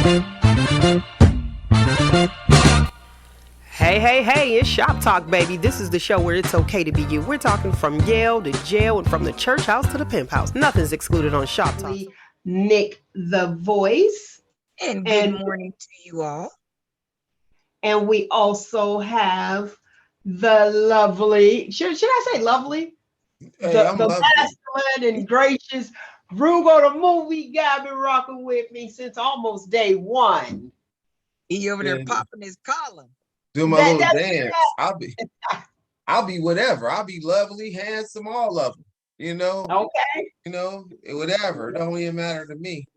Hey, hey, hey, it's Shop Talk, baby. This is the show where it's okay to be you. We're talking from Yale to jail and from the church house to the pimp house. Nothing's excluded on Shop Talk. Nick the Voice. And good morning to you all. And we also have the lovely, should I say lovely? Hey, the masculine and gracious Roogle, the movie guy, been rocking with me since almost day one. He over there popping his collar. Do my little dance. I'll be whatever. I'll be lovely, handsome, all of them. You know. Okay. You know, whatever. It don't even matter to me.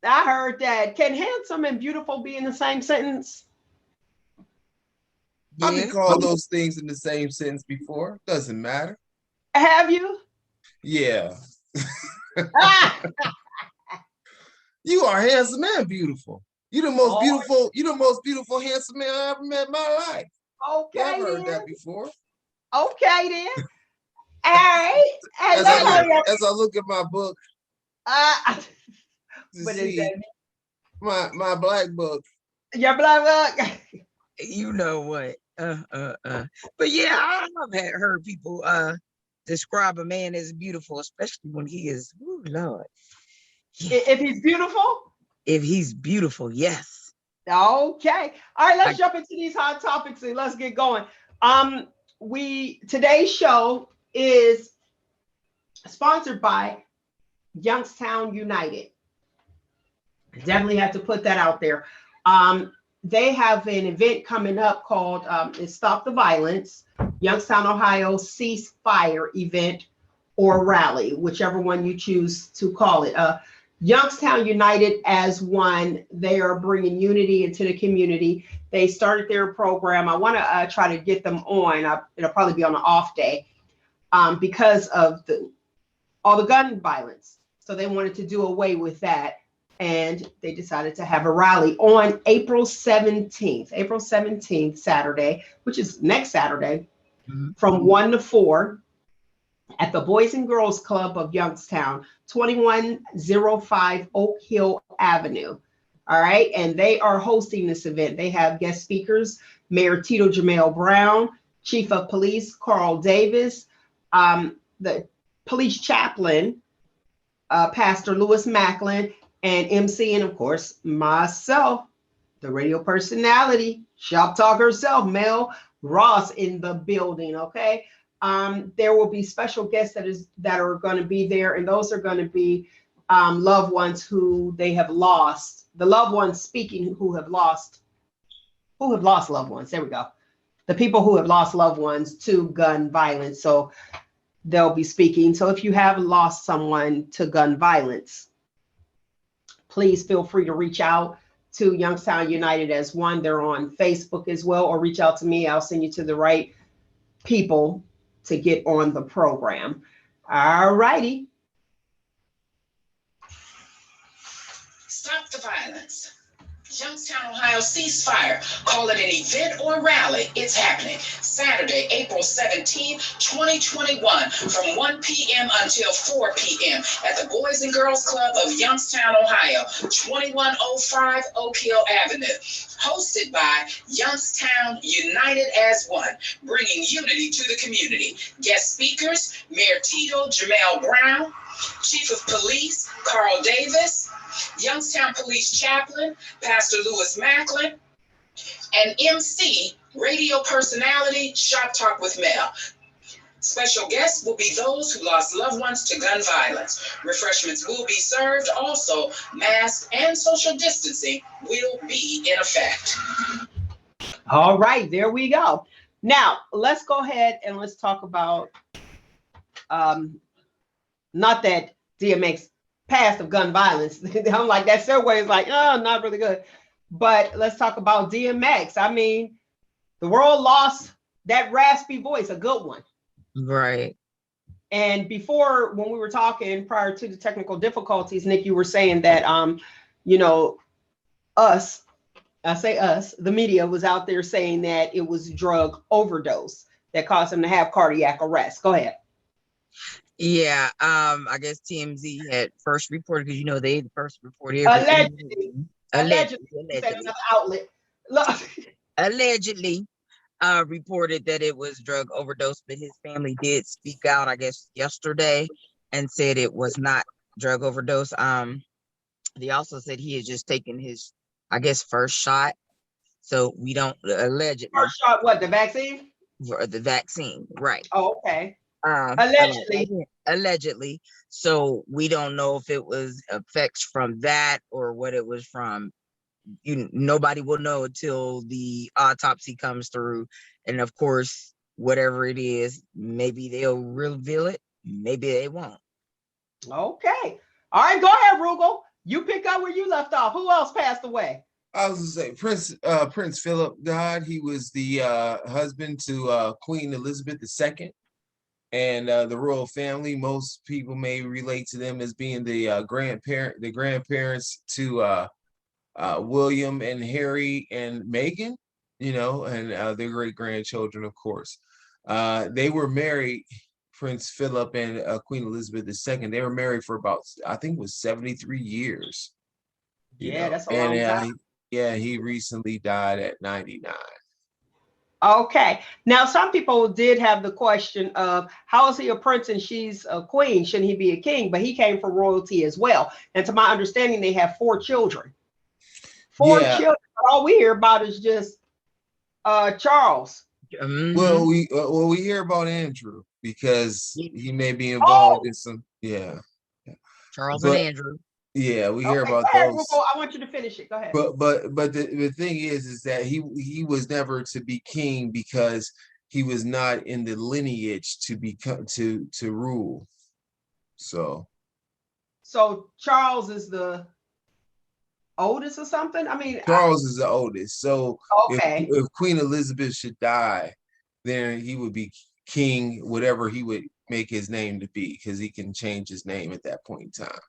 I heard that. Can handsome and beautiful be in the same sentence? Yeah. I've been called those things in the same sentence before. Doesn't matter. Have you? Yeah. You are handsome and beautiful. You the most beautiful. You the most beautiful, handsome man I ever met in my life. Okay, I've heard that before. Okay, then. All right. As I look at my book, what is that? My black book. Your black book. You know what? But yeah, I've heard people describe a man as beautiful, especially when he is, oh Lord. Yeah. If he's beautiful? If he's beautiful, yes. Okay. All right, let's jump into these hot topics and let's get going. Today's show is sponsored by Youngstown United. Definitely have to put that out there. They have an event coming up called Stop the Violence, Youngstown, Ohio Ceasefire Event or Rally, whichever one you choose to call it. Youngstown United as one, they are bringing unity into the community. They started their program. I want to try to get them on. It'll probably be on an off day because of all the gun violence. So they wanted to do away with that. And they decided to have a rally on April 17th, Saturday, which is next Saturday, from 1 to 4 at the Boys and Girls Club of Youngstown, 2105 Oak Hill Avenue. All right. And they are hosting this event. They have guest speakers, Mayor Tito Jamel Brown, Chief of Police Carl Davis, the police chaplain, Pastor Lewis Macklin, and MC, and of course, myself, the radio personality, Shop Talk herself, Mel Ross in the building, okay? There will be special guests that are going to be there, and those are going to be loved ones who they have lost, the loved ones speaking who have lost loved ones. There we go. The people who have lost loved ones to gun violence. So they'll be speaking. So if you have lost someone to gun violence, please feel free to reach out to Youngstown United as one. They're on Facebook as well, or reach out to me. I'll send you to the right people to get on the program. All righty. Stop the violence. Youngstown, Ohio ceasefire. Call it an event or rally. It's happening Saturday, April 17th, 2021, from 1 p.m. until 4 p.m. at the Boys and Girls Club of Youngstown, Ohio, 2105 Oak Hill Avenue. Hosted by Youngstown United as One, bringing unity to the community. Guest speakers, Mayor Tito Jamel Brown, Chief of Police Carl Davis, Youngstown Police Chaplain, Pastor Lewis Macklin, and MC, radio personality, Shop Talk with Mel. Special guests will be those who lost loved ones to gun violence. Refreshments will be served. Also, masks and social distancing will be in effect. All right, there we go. Now, let's go ahead and let's talk about, not that DMX passed of gun violence. I'm like, that segue is like, oh, not really good. But let's talk about DMX. I mean, the world lost that raspy voice, a good one. Right. And before, when we were talking prior to the technical difficulties, Nick, you were saying that, us, I say us, the media was out there saying that it was drug overdose that caused him to have cardiac arrest. Go ahead. Yeah, I guess TMZ had first reported, because they first reported everything. Allegedly. Said another outlet. Look. Allegedly reported that it was drug overdose, but his family did speak out, I guess, yesterday and said it was not drug overdose. They also said he had just taken his, I guess, first shot. So we don't allegedly. First shot, what, the vaccine? For the vaccine, right. Oh, okay. Allegedly. Allegedly. So we don't know if it was effects from that or what it was from. Nobody will know until the autopsy comes through. And of course, whatever it is, maybe they'll reveal it, maybe they won't. Okay. All right, go ahead, Roogle. You pick up where you left off. Who else passed away? I was gonna say Prince Philip died. He was the husband to Queen Elizabeth II. And the royal family, most people may relate to them as being the grandparents to William and Harry and Meghan, and their great grandchildren, of course. They were married, Prince Philip and Queen Elizabeth II. They were married for about, I think it was 73 years. That's a long time. He recently died at 99. Okay. Now, some people did have the question of how is he a prince and she's a queen? Shouldn't he be a king? But he came from royalty as well. And to my understanding, they have 4 children. 4 children. All we hear about is just Charles. Well, we hear about Andrew because he may be involved in some. Charles and Andrew. Yeah, we hear about those. I want you to finish it. Go ahead. But the thing is that he was never to be king because he was not in the lineage to become to rule. So Charles is the oldest or something? I mean, Charles is the oldest. So if Queen Elizabeth should die, then he would be king, whatever he would make his name to be, because he can change his name at that point in time.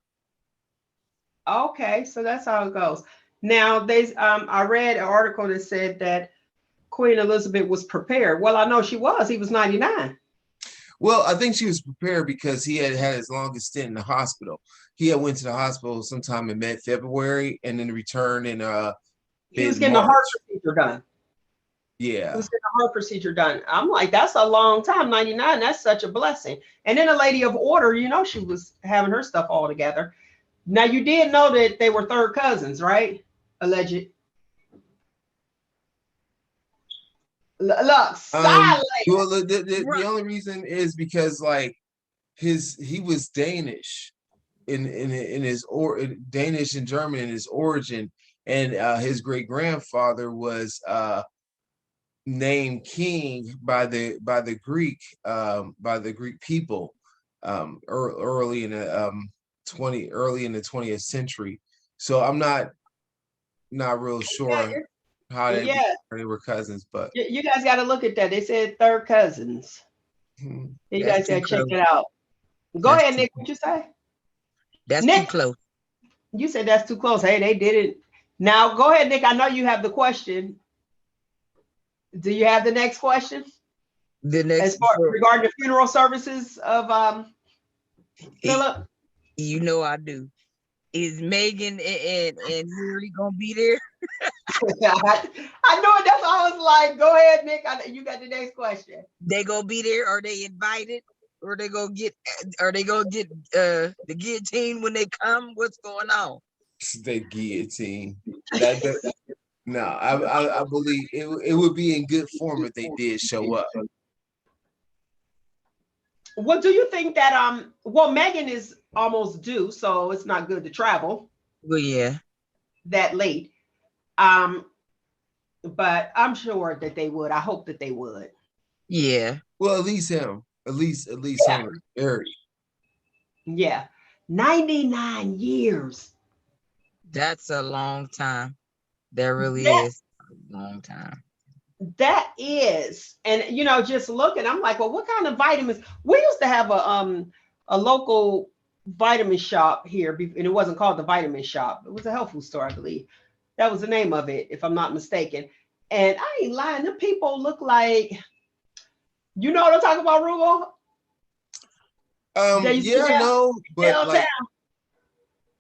Okay, so that's how it goes. Now, I read an article that said that Queen Elizabeth was prepared. Well, I know she was. He was 99. Well, I think she was prepared because he had his longest stint in the hospital. He had went to the hospital sometime in mid-February and then returned in he was getting a heart procedure done. Yeah. He was getting a heart procedure done. I'm like, that's a long time. 99, that's such a blessing. And then a lady of order, she was having her stuff all together. Now, you did know that they were third cousins, right? Alleged. Look, silent. Well, the only reason is because he was Danish in his Danish and German in his origin, and his great grandfather was named king by the Greek people early in the 20th century. So I'm not real sure how they were cousins, but you guys got to look at that. They said third cousins. You guys got to check it out. Go ahead, Nick. What you say? That's Nick, too close. You said that's too close. Hey, they did it. Now go ahead, Nick. I know you have the question. Do you have the next question? The next, regarding the funeral services of Philip. I do. Is Meghan and Harry gonna be there? I know it. That's why I was like, go ahead, Nick. You got the next question. They gonna be there? Are they invited? Or they gonna get? Are they gonna get the guillotine when they come? What's going on? The guillotine. No, I believe it would be in good form if they did show up. Well, do you think that Meghan is almost due, so it's not good to travel. Well, yeah. That late. But I'm sure that they would. I hope that they would. Yeah. Well, at least him. At least him, Harry. Yeah. 99 years. That's a long time. That really is a long time. That is. And just looking, I'm like, well, what kind of vitamins? We used to have a local vitamin shop here, and it wasn't called the Vitamin Shop. It was a health food store, I believe. That was the name of it, if I'm not mistaken. And I ain't lying. The people look like, what I'm talking about, Roogle? But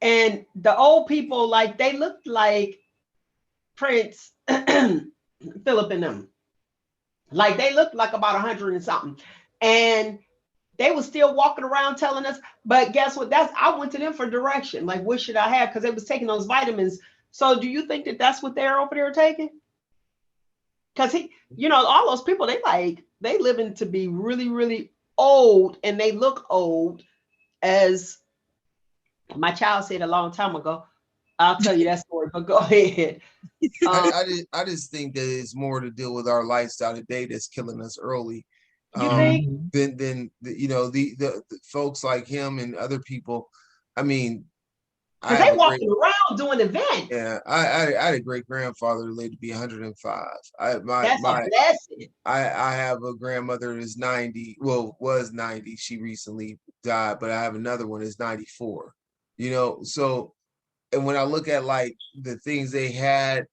And the old people, like, they looked like Prince Philip and them. Like, they looked like about 100 and something. And they were still walking around telling us, but guess what? I went to them for direction. Like, what should I have? Because they was taking those vitamins. So do you think that that's what they're over there taking? Because all those people, they living to be really, really old, and they look old. As my child said a long time ago, I'll tell you that story, but go ahead. I just think that it's more to deal with our lifestyle today that's killing us early. You think? Then the folks like him and other people. I mean, because they walking around doing events. Yeah, I had a great grandfather who lived to be 105. That's a blessing. I have a grandmother that's 90. Well, was 90. She recently died, but I have another one that's 94. So, and when I look at like the things they had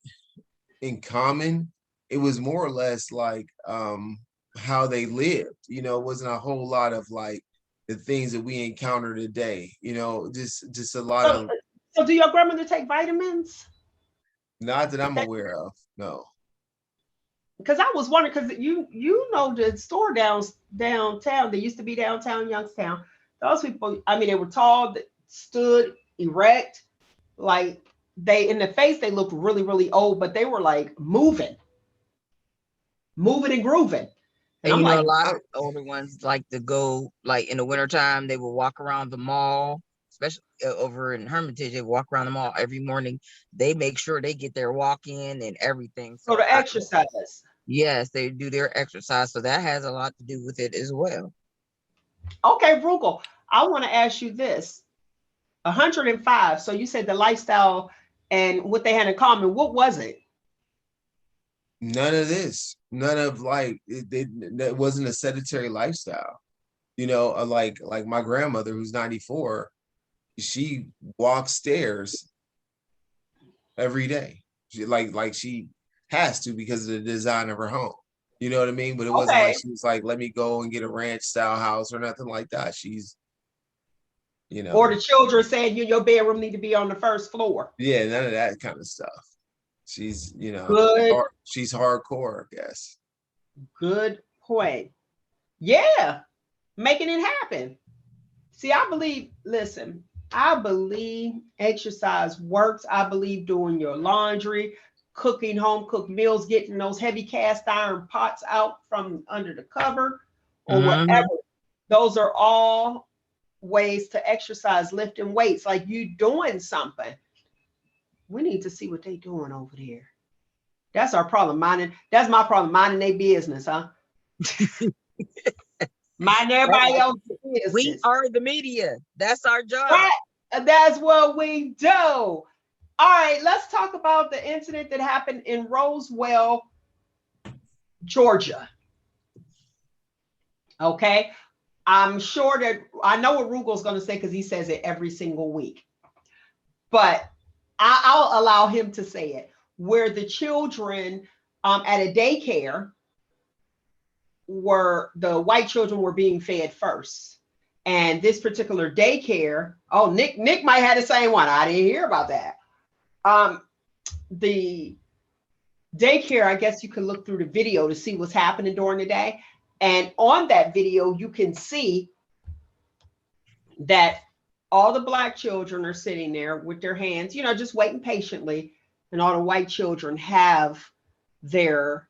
in common, it was more or less like how they lived. It wasn't a whole lot of like the things that we encounter today. Just a lot of. So do your grandmother take vitamins? Not that I'm aware of, no. Because I was wondering, because the store downtown, they used to be downtown Youngstown. Those people, I mean, they were tall, stood erect, like in the face, they looked really, really old, but they were like moving and grooving. And a lot of older ones like to go, like in the wintertime, they will walk around the mall, especially over in Hermitage. They walk around the mall every morning. They make sure they get their walk in and everything. So the exercise. Yes, they do their exercise. So that has a lot to do with it as well. Okay, Roogle, I want to ask you this. 105. So you said the lifestyle and what they had in common. What was it? None of this. None of like it wasn't a sedentary lifestyle. Like my grandmother who's 94, she walks stairs every day. She like she has to because of the design of her home. You know what I mean? But it wasn't like she was like, let me go and get a ranch style house or nothing like that. She's or the children saying your bedroom need to be on the first floor. Yeah, none of that kind of stuff. She's, good. She's hardcore, I guess. Good point. Yeah, making it happen. See, I believe exercise works. I believe doing your laundry, cooking home cooked meals, getting those heavy cast iron pots out from under the cover or whatever. Those are all ways to exercise, lifting weights, like you doing something. We need to see what they doing over there. That's our problem. That's my problem. Minding their business, huh? Mind everybody else's business. We are the media. That's our job. Right. That's what we do. All right, let's talk about the incident that happened in Roswell, Georgia. Okay. I'm sure that I know what Rugel's going to say because he says it every single week. But I'll allow him to say it, where the children at a daycare the white children were being fed first. And this particular daycare, Nick might have the same one. I didn't hear about that. The daycare, I guess you can look through the video to see what's happening during the day. And on that video, you can see that all the Black children are sitting there with their hands, just waiting patiently. And all the white children have their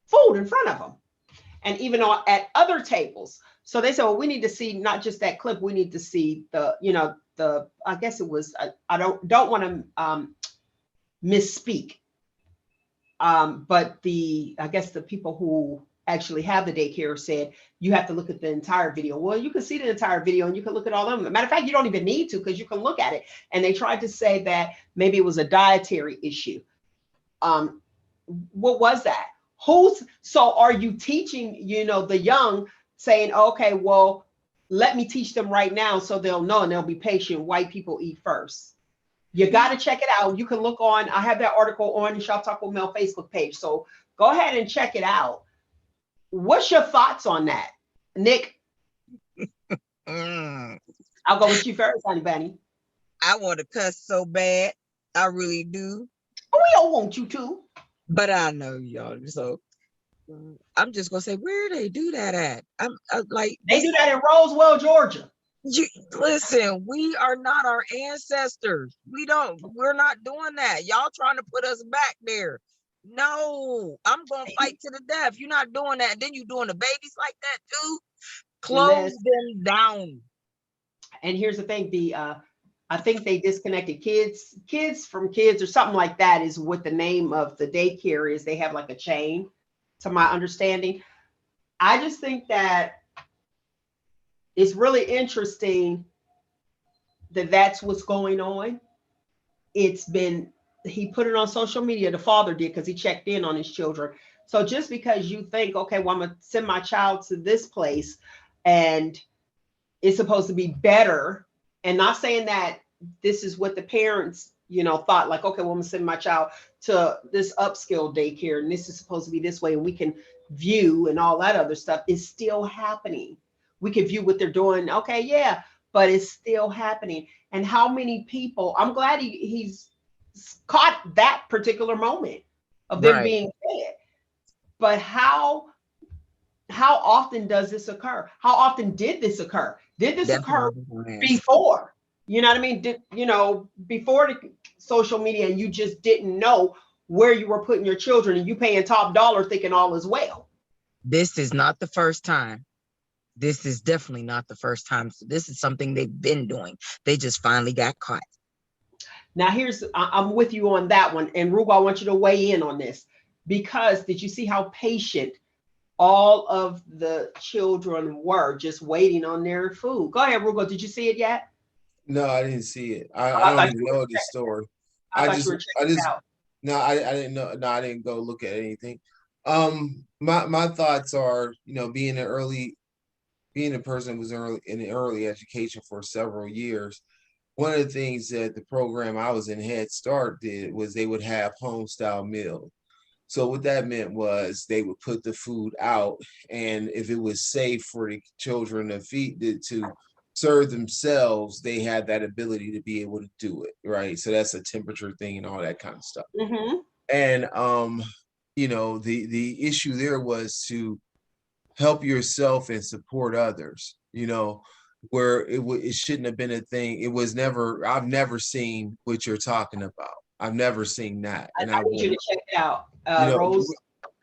food in front of them. And even at other tables. So they said, well, we need to see not just that clip, we need to see I guess it was, I don't want to misspeak. But I guess the people who actually have the daycare said, you have to look at the entire video. Well, you can see the entire video and you can look at all of them. Matter of fact, you don't even need to because you can look at it. And they tried to say that maybe it was a dietary issue. What was that? So are you teaching, the young saying, okay, well, let me teach them right now so they'll know and they'll be patient. White people eat first. You got to check it out. You can look I have that article on the Shop Talk with Mel Facebook page. So go ahead and check it out. What's your thoughts on that, Nick? I'll go with you first, honey bunny. I want to cuss so bad. I really do. We don't want you to. But I know y'all. So I'm just gonna say, where they do that at? I'm like, They do that in Roswell, Georgia. you listen, we are not our ancestors. We're not doing that. Y'all trying to put us back there. No, I'm gonna fight to the death. You're not doing that. Then you doing the babies like that too. Close them down. And here's the thing: I think they disconnected kids from kids or something like that is what the name of the daycare is. They have like a chain, to my understanding. I just think that it's really interesting that that's what's going on. He put it on social media, the father did, because he checked in on his children. So just because you think, okay, well, I'm gonna send my child to this place and it's supposed to be better, and not saying that this is what the parents, thought, like, okay, well, I'm gonna send my child to this upscale daycare and this is supposed to be this way and we can view and all that other stuff is still happening. We can view what they're doing. Okay, yeah, but it's still happening. And how many people, I'm glad he's caught that particular moment of them being fed. But how often does this occur? How often did this occur? Did this occur before? You know what I mean? Before the social media, and you just didn't know where you were putting your children and you paying top dollar thinking all is well. This is not the first time. This is definitely not the first time. So this is something they've been doing. They just finally got caught. Now I'm with you on that one. And Roogle, I want you to weigh in on this, because did you see how patient all of the children were just waiting on their food? Go ahead, Roogle. Did you see it yet? No, I didn't see it. I don't even know the story. I out. No, I didn't know. No, I didn't go look at anything. My thoughts are, being a person who was in early education for several years. One of the things that the program I was in, Head Start, did was they would have home style meals. So what that meant was they would put the food out, and if it was safe for the children to serve themselves, they had that ability to be able to do it, right? So that's a temperature thing and all that kind of stuff. Mm-hmm. And the issue there was to help yourself and support others, where it shouldn't have been a thing. I've never seen what you're talking about. I've never seen that. And I need you to check it out. Rose.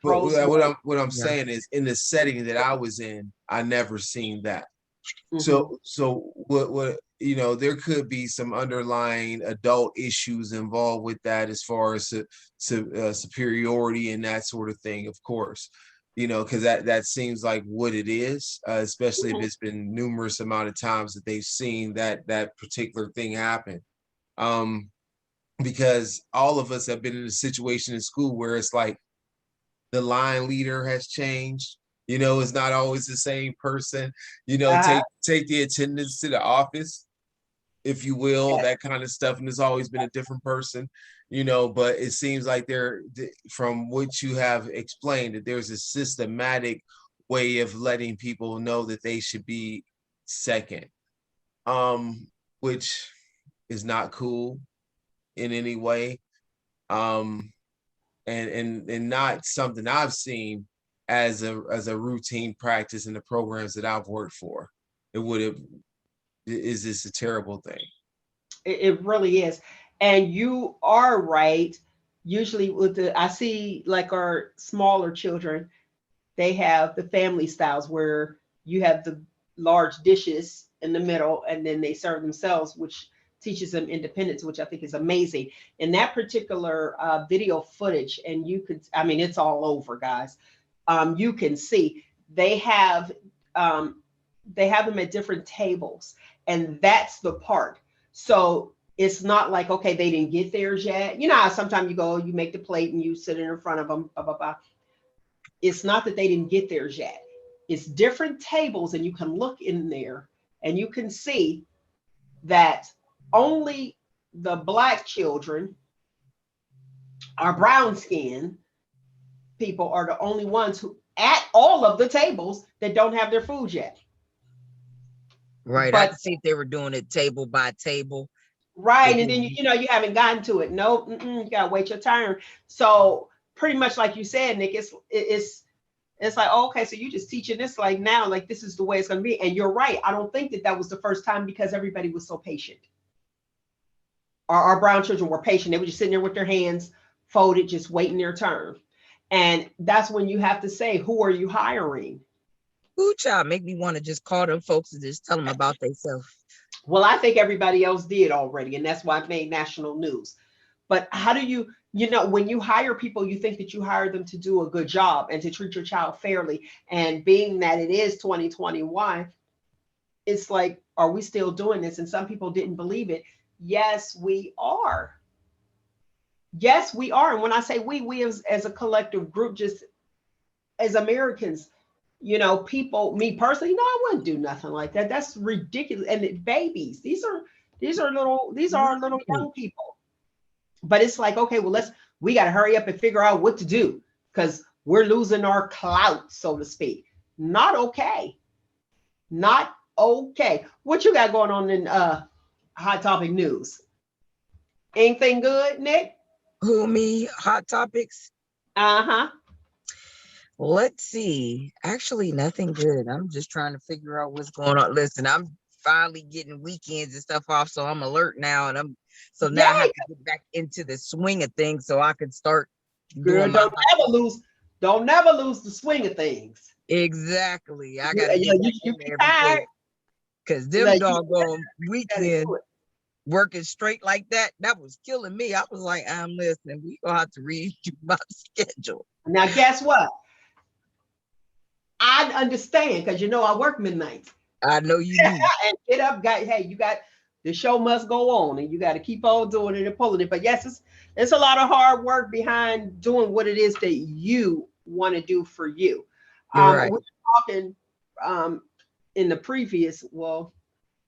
What I'm Yeah. saying is, in the setting that I was in, I never seen that. Mm-hmm. So what there could be some underlying adult issues involved with that, as far as superiority and that sort of thing, of course, because that seems like what it is, especially if it's been numerous amount of times that they've seen that particular thing happen. Because all of us have been in a situation in school where it's like the line leader has changed. It's not always the same person. Take the attendance to the office, if you will, that kind of stuff. And it's always been a different person, but it seems like from what you have explained, that there's a systematic way of letting people know that they should be second, which is not cool in any way. And not something I've seen as a routine practice in the programs that I've worked for. Is this a terrible thing? It really is. And you are right. Usually I see like our smaller children, they have the family styles where you have the large dishes in the middle and then they serve themselves, which teaches them independence, which I think is amazing. In that particular video footage, and it's all over, guys. You can see they have them at different tables, and that's the part. So it's not like, okay, they didn't get theirs yet. You know how sometimes you go, you make the plate and you sit in front of them, blah, blah, blah. It's not that they didn't get theirs yet. It's different tables, and you can look in there and you can see that only the Black children, our brown skin people, are the only ones who at all of the tables that don't have their food yet. Right. But I could see if they were doing it table by table. Right. And then, you know, you haven't gotten to it. Nope. You got to wait your turn. So pretty much like you said, Nick, it's like, oh, okay, so you just teaching this like now, like this is the way it's going to be. And you're right. I don't think that was the first time because everybody was so patient. Our brown children were patient. They were just sitting there with their hands folded, just waiting their turn. And that's when you have to say, who are you hiring? Ooh, child, make me want to just call them folks and just tell them about themselves. Well, I think everybody else did already, and that's why it made national news. But how do you know, when you hire people, you think that you hire them to do a good job and to treat your child fairly. And being that it is 2021, it's like, are we still doing this? And some people didn't believe it. Yes, we are. Yes, we are. And when I say we as a collective group, just as Americans, you know, people, me personally, no, I wouldn't do nothing like that. That's ridiculous. And babies, these are little young people. But it's like, okay, well, we got to hurry up and figure out what to do because we're losing our clout, so to speak. Not okay. Not okay. What you got going on in Hot Topic News? Anything good, Nick? Who, me? Hot topics? Uh-huh. Let's see. Actually, nothing good. I'm just trying to figure out what's going on. Listen, I'm finally getting weekends and stuff off, so I'm alert now, and now I have to get back into the swing of things so I can start doing. Girl, don't never lose the swing of things. Exactly. I gotta get back in there because them doggone weekends working straight like that was killing me. I was like, I'm listening. We gonna have to redo my schedule. Now, guess what? I understand because you know I work midnight. I know you do. And get up, you got the show must go on, and you got to keep on doing it and pulling it. But yes, it's a lot of hard work behind doing what it is that you want to do for you. Right. We were talking in the previous, well,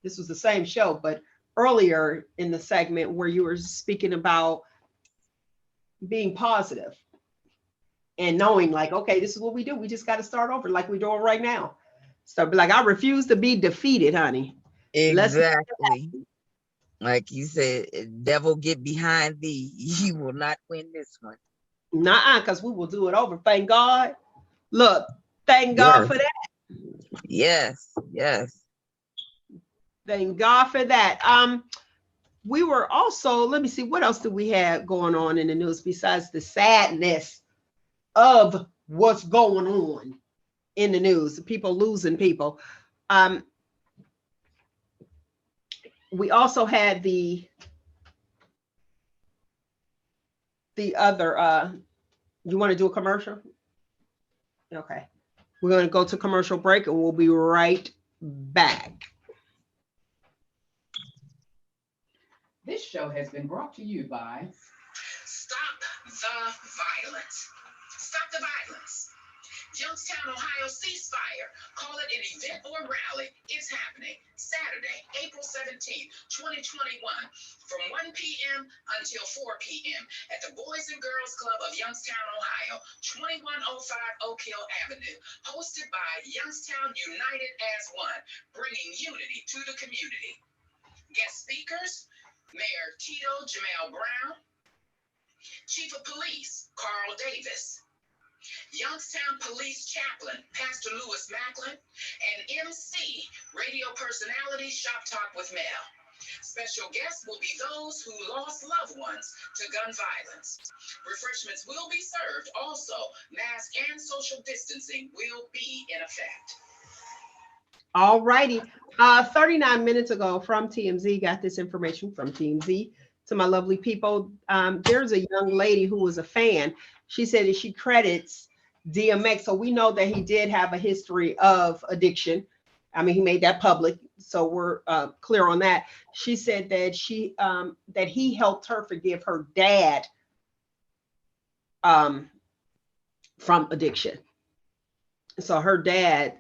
this was the same show, but earlier in the segment where you were speaking about being positive and knowing like, okay, this is what we do. We just got to start over like we're doing right now. So be like, I refuse to be defeated, honey. Exactly. Like you said, devil get behind thee. You will not win this one. Nuh-uh, because we will do it over. Thank God. Look, thank God for that. Yes. Thank God for that. We were also, let me see, what else do we have going on in the news besides the sadness of what's going on in the news, people losing people. We also had the other, you want to do a commercial? Okay. We're going to go to commercial break and we'll be right back. This show has been brought to you by Stop the Violence. Stop the Violence. Youngstown, Ohio ceasefire. Call it an event or rally. It's happening Saturday, April 17th, 2021, from 1 p.m. until 4 p.m. at the Boys and Girls Club of Youngstown, Ohio, 2105 Oak Hill Avenue, hosted by Youngstown United as One, bringing unity to the community. Guest speakers, Mayor Tito Jamel Brown, Chief of Police Carl Davis, Youngstown Police Chaplain Pastor Lewis Macklin, and MC radio personality ShopTalk with Mel. Special guests will be those who lost loved ones to gun violence. Refreshments will be served. Also, mask and social distancing will be in effect. All righty. 39 minutes ago from TMZ, got this information from TMZ to my lovely people. There's a young lady who was a fan. She said that she credits DMX. So we know that he did have a history of addiction. I mean, he made that public. So we're clear on that. She said that that he helped her forgive her dad from addiction. So her dad,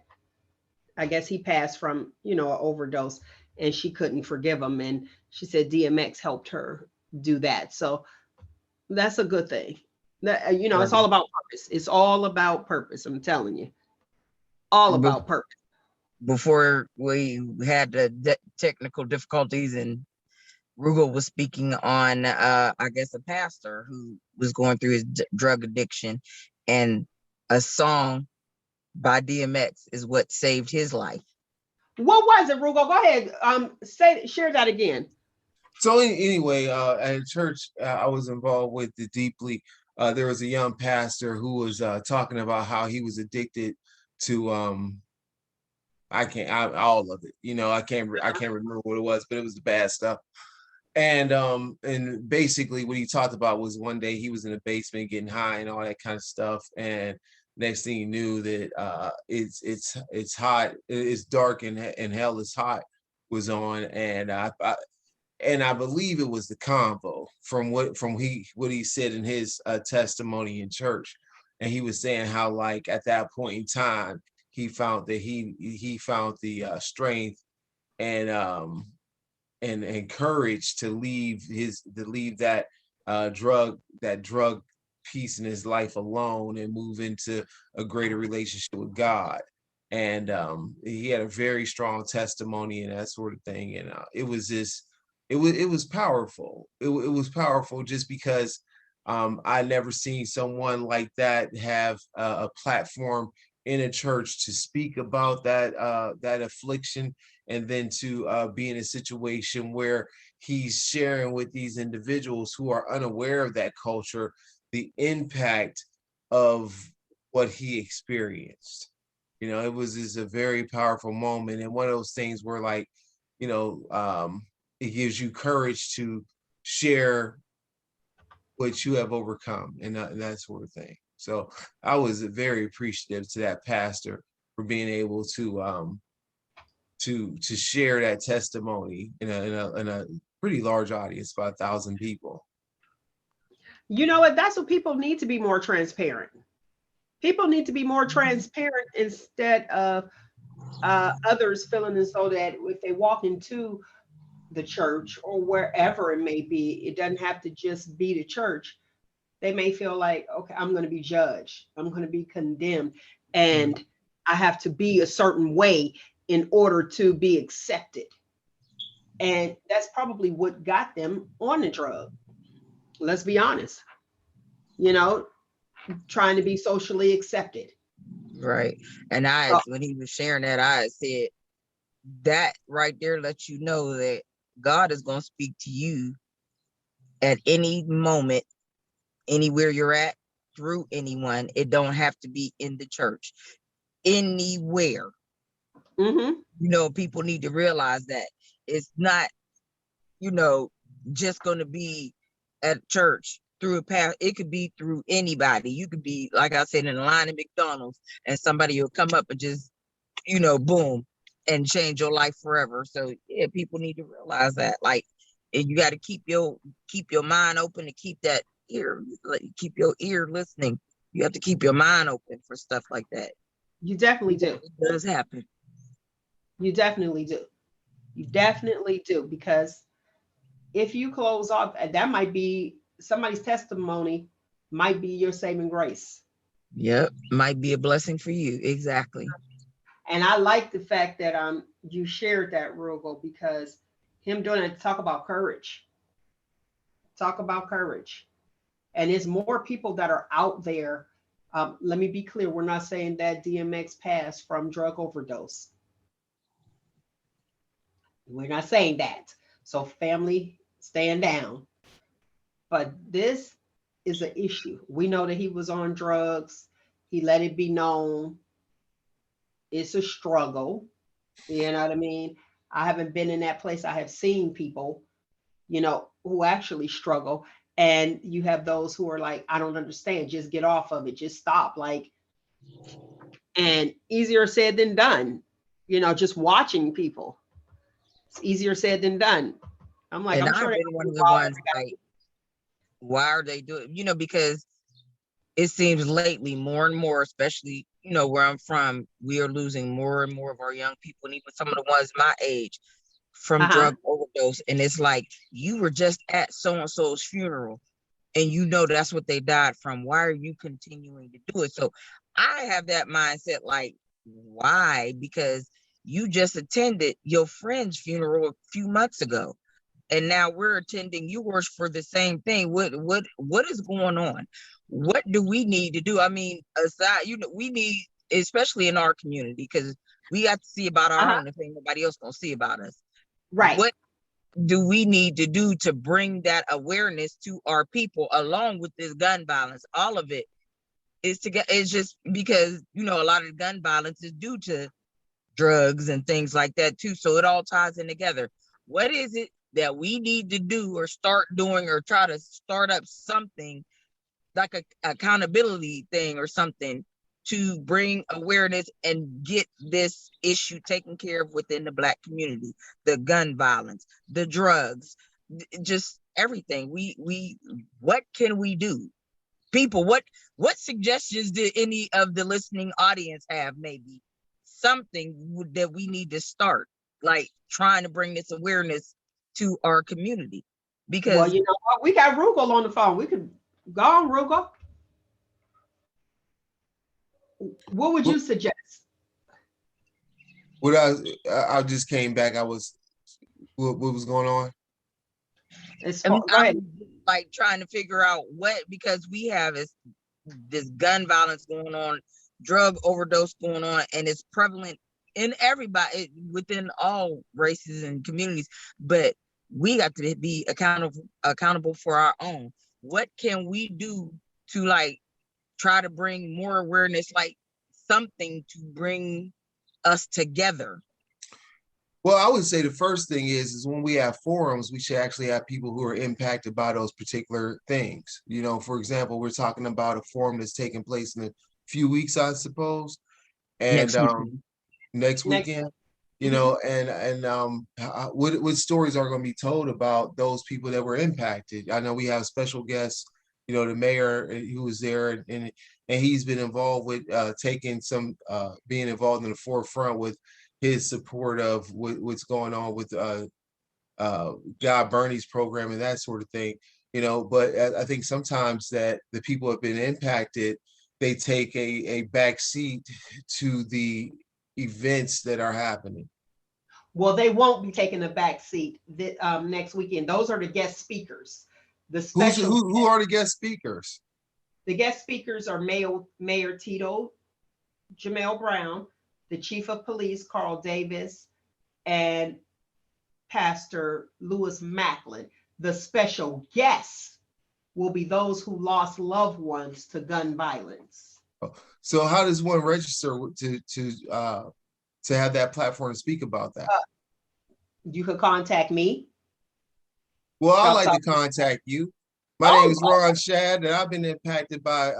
I guess he passed from, an overdose, and she couldn't forgive him. And she said DMX helped her do that. So that's a good thing. It's all about purpose. It's all about purpose. I'm telling you, all about purpose. Before we had the technical difficulties and Roogle was speaking on, I guess, a pastor who was going through his drug addiction, and a song by DMX is what saved his life. What was it, Roogle? Go ahead. Share that again. So anyway, at church I was involved with it deeply. There was a young pastor who was talking about how he was addicted to all of it. I can't remember what it was, but it was the bad stuff. And basically what he talked about was one day he was in the basement getting high and all that kind of stuff, and next thing he knew that it's hot, it's dark, and hell is hot was on, and I believe it was the convo from what he said in his testimony in church, and he was saying how, like, at that point in time he found that he found the strength and courage to leave that drug piece in his life alone and move into a greater relationship with God. And he had a very strong testimony and that sort of thing. And it was powerful. It was powerful just because I never seen someone like that have a platform in a church to speak about that affliction, and then to be in a situation where he's sharing with these individuals who are unaware of that culture the impact of what he experienced. It was just a very powerful moment, and one of those things where, like, it gives you courage to share what you have overcome and that sort of thing. So I was very appreciative to that pastor for being able to share that testimony in a pretty large audience, about 1,000 people. You know what? That's what people need to be more transparent. People need to be more transparent instead of others feeling as though that if they walk into the church or wherever it may be, it doesn't have to just be the church. They may feel like, okay, I'm going to be judged. I'm going to be condemned. And I have to be a certain way in order to be accepted. And that's probably what got them on the drug. Let's be honest. Trying to be socially accepted. Right. And when he was sharing that, I said, that right there lets you know that God is going to speak to you at any moment, anywhere you're at, through anyone. It don't have to be in the church. Anywhere. Mm-hmm. People need to realize that it's not, just going to be at church through a path. It could be through anybody. You could be, like I said, in a line at McDonald's, and somebody will come up and just, boom, and change your life forever. So yeah, people need to realize that. Like, and you got to keep your mind open to keep that ear, keep your ear listening. You have to keep your mind open for stuff like that. You definitely do. It does happen. You definitely do. You definitely do, because if you close off, that might be somebody's testimony, might be your saving grace. Yep, might be a blessing for you. Exactly. And I like the fact that you shared that, Roogle, because him doing it, talk about courage. Talk about courage. And there's more people that are out there. Let me be clear, we're not saying that DMX passed from drug overdose. We're not saying that. So family, stand down. But this is an issue. We know that he was on drugs. He let it be known. It's a struggle. You know what I mean? I haven't been in that place. I have seen people, who actually struggle. And you have those who are like, I don't understand. Just get off of it. Just stop. And easier said than done. Just watching people. It's easier said than done. I'm like, and I'm sure I've been one of the ones like, why are they doing, because it seems lately more and more, especially, where I'm from, we are losing more and more of our young people, and even some of the ones my age, from drug overdose. And it's like, you were just at so-and-so's funeral and that's what they died from. Why are you continuing to do it? So I have that mindset, like, why? Because you just attended your friend's funeral a few months ago. and now we're attending yours for the same thing. What is going on? What do we need to do? I mean, aside, we need, especially in our community, because we got to see about our own if ain't nobody else gonna see about us. Right. What do we need to do to bring that awareness to our people along with this gun violence? All of it is it's just because, a lot of gun violence is due to drugs and things like that too. So it all ties in together. What is it that we need to do or start doing or try to start up something like a accountability thing or something to bring awareness and get this issue taken care of within the Black community? The gun violence, the drugs, just everything. What can we do? People, what suggestions did any of the listening audience have? Maybe something that we need to start, like trying to bring this awareness to our community. Because, well, you know what? We got Roogle on the phone. We could go on, Roogle. What would you suggest? What I just came back. What was going on? Go ahead. Like trying to figure out because we have this gun violence going on, drug overdose going on, and it's prevalent in everybody, within all races and communities, but we got to be accountable for our own. What can we do to try to bring more awareness, like something to bring us together? Well, I would say the first thing is when we have forums, we should actually have people who are impacted by those particular things. For example, we're talking about a forum that's taking place in a few weeks, I suppose, and next weekend. What stories are going to be told about those people that were impacted? I know we have special guests, the mayor who was there, and he's been involved with being involved in the forefront with his support of what's going on with Guy Bernie's program and that sort of thing. But I think sometimes that the people who have been impacted, they take a back seat to the events that are happening. Well, they won't be taking a back seat next weekend. Those are the guest speakers. The special who are the guest speakers? The guest speakers are Mayor Tito Jamel Brown, the Chief of Police Carl Davis, and Pastor Lewis Macklin. The special guests will be those who lost loved ones to gun violence. So how does one register to have that platform to speak about that? You can contact me. Well, I'd like to contact you. My name is Ron Shad, and I've been impacted by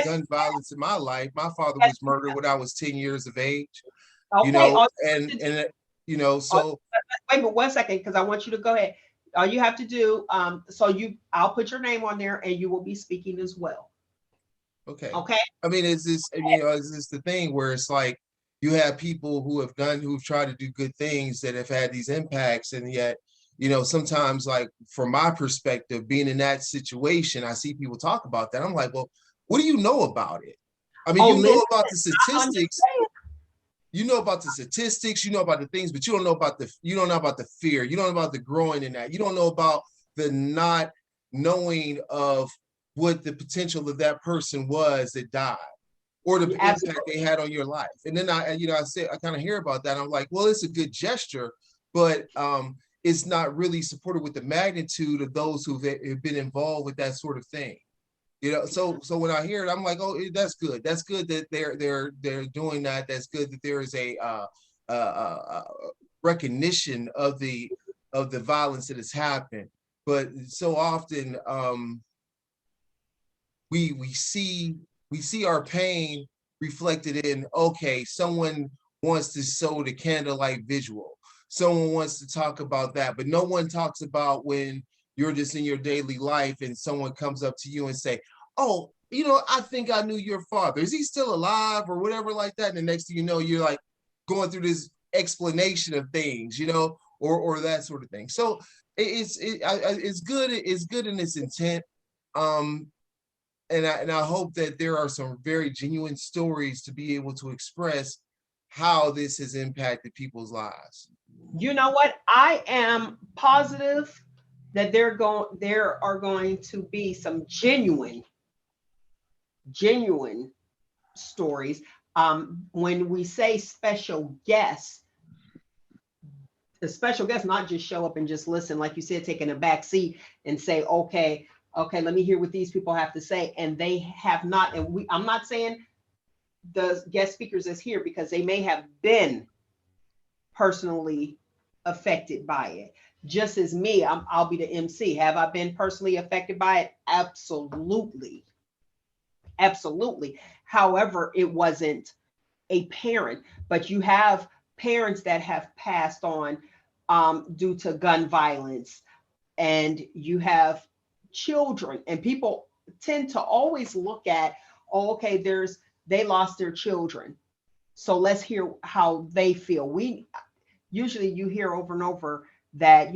gun violence in my life. My father was murdered when I was 10 years of age. Okay. So wait, but 1 second, because I want you to go ahead. All you have to do, I'll put your name on there, and you will be speaking as well. Okay. Okay. I mean, is this the thing where it's like you have people who've tried to do good things that have had these impacts, and yet, sometimes, like from my perspective, being in that situation, I see people talk about that. I'm like, well, what do you know about it? I mean, you know about the statistics. You know about the statistics, you know about the things, but you don't know about the fear. You don't know about the growing in that. You don't know about the not knowing of what the potential of that person was that died, or the impact they had on your life. And then I kind of hear about that. I'm like, well, it's a good gesture, but it's not really supported with the magnitude of those who've been involved with that sort of thing. So when I hear it, I'm like, oh, that's good. That's good that they're doing that. That's good that there is a recognition of the violence that has happened. But so often we see our pain reflected in, okay, someone wants to show the candlelight visual. Someone wants to talk about that, but no one talks about when you're just in your daily life and someone comes up to you and say, oh, I think I knew your father. Is he still alive or whatever like that? And the next thing you know, you're like going through this explanation of things, or that sort of thing. So it's good. It's good in its intent. And I hope that there are some very genuine stories to be able to express how this has impacted people's lives. You know what? I am positive that there are going to be some genuine stories. When we say special guests, the special guests not just show up and just listen, like you said, taking a back seat and say, okay, let me hear what these people have to say. And they have not, and I'm not saying the guest speakers is here because they may have been personally affected by it. Just as me, I'll be the MC. Have I been personally affected by it? Absolutely. Absolutely. However, it wasn't a parent, but you have parents that have passed on due to gun violence, and you have children, and people tend to always look at, oh, okay, they lost their children, so let's hear how they feel. Usually you hear over and over that,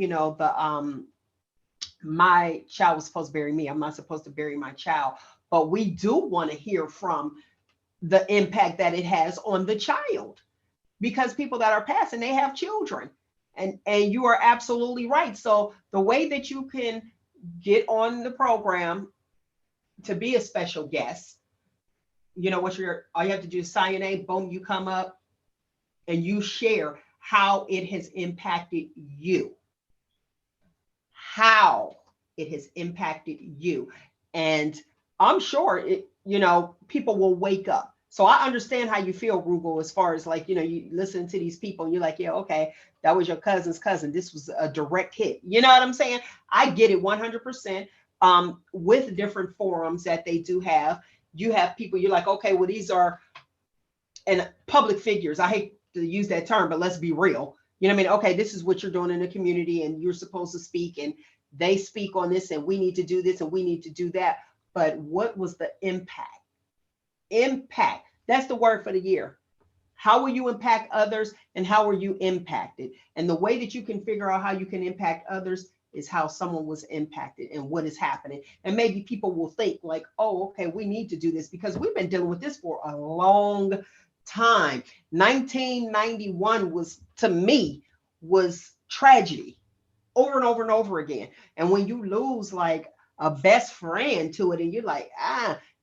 my child was supposed to bury me. I'm not supposed to bury my child, but we do want to hear from the impact that it has on the child, because people that are passing, they have children, and you are absolutely right. So the way that you can get on the program to be a special guest, all you have to do is sign your name, boom, you come up and you share how it has impacted you. How it has impacted you. And I'm sure people will wake up. So I understand how you feel, Roogle, as far as you listen to these people and you're like, yeah, okay, that was your cousin's cousin. This was a direct hit. You know what I'm saying? I get it 100%. With different forums that they do have, you have people, you're like, okay, well, these are and public figures. I hate to use that term, but let's be real. You know what I mean? Okay, this is what you're doing in the community and you're supposed to speak, and they speak on this, and we need to do this and we need to do that. But what was the impact? Impact. That's the word for the year. How will you impact others, and how are you impacted? And the way that you can figure out how you can impact others is how someone was impacted and what is happening. And maybe people will think like, oh, okay, we need to do this because we've been dealing with this for a long time. 1991 was, to me, was tragedy over and over and over again. And when you lose like a best friend to it, and you're like,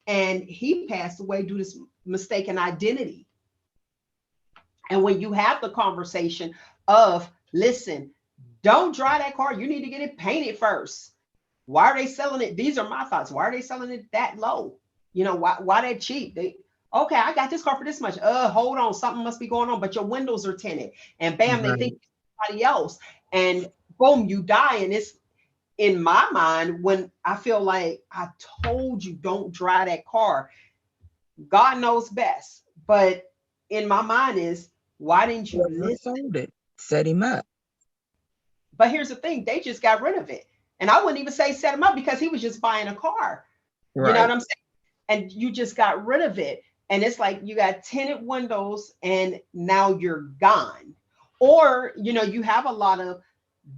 and he passed away due to mistaken identity. And when you have the conversation of, listen, don't drive that car, you need to get it painted first. Why are they selling it? These are my thoughts. Why are they selling it that low? Why that cheap? Okay, I got this car for this much. Hold on, something must be going on, but your windows are tinted. And bam, they think somebody else. And boom, you die. And it's in my mind when I feel like I told you don't drive that car. God knows best. But in my mind is, why didn't you listen? Sold it, set him up. But here's the thing, they just got rid of it. And I wouldn't even say set him up because he was just buying a car. Right. You know what I'm saying? And you just got rid of it. And it's like you got tinted windows and now you're gone. Or, you have a lot of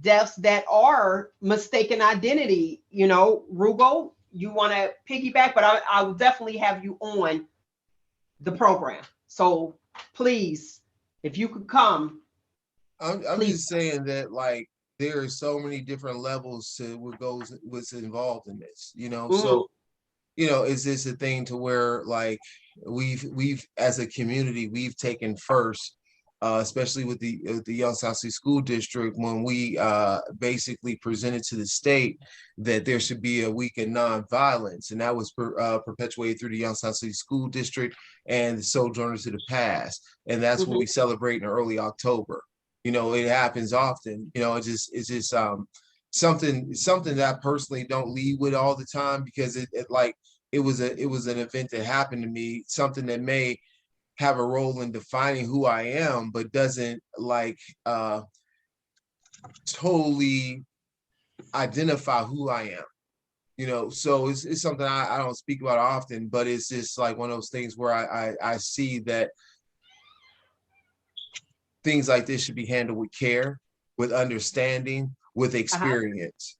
deaths that are mistaken identity. Roogle, you want to piggyback, but I will definitely have you on the program. So please, if you could come. I'm just saying that there are so many different levels to what's involved in this, So, is this a thing to where we've as a community, we've taken first, especially with the Young South City School District, when we basically presented to the state that there should be a week of nonviolence, and that was perpetuated through the Young South City School District and the Sojourners to the Past, and that's what we celebrate in early October. It happens often. It's just something that I personally don't lead with all the time, because it was an event that happened to me, something that may have a role in defining who I am, but doesn't totally identify who I am. So it's something I don't speak about often, but it's just like one of those things where I see that things like this should be handled with care, with understanding, with experience.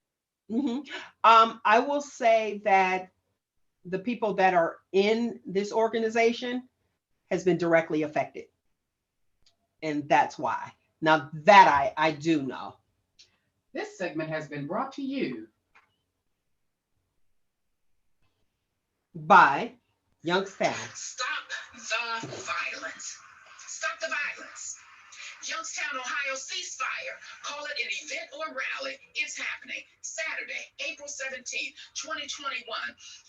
I will say that the people that are in this organization has been directly affected. and that's why. Now that I do know. This segment has been brought to you By Youngstown. Stop the violence. Stop the violence. Youngstown, Ohio ceasefire. Call it an event or rally. It's happening Saturday, April 17th, 2021,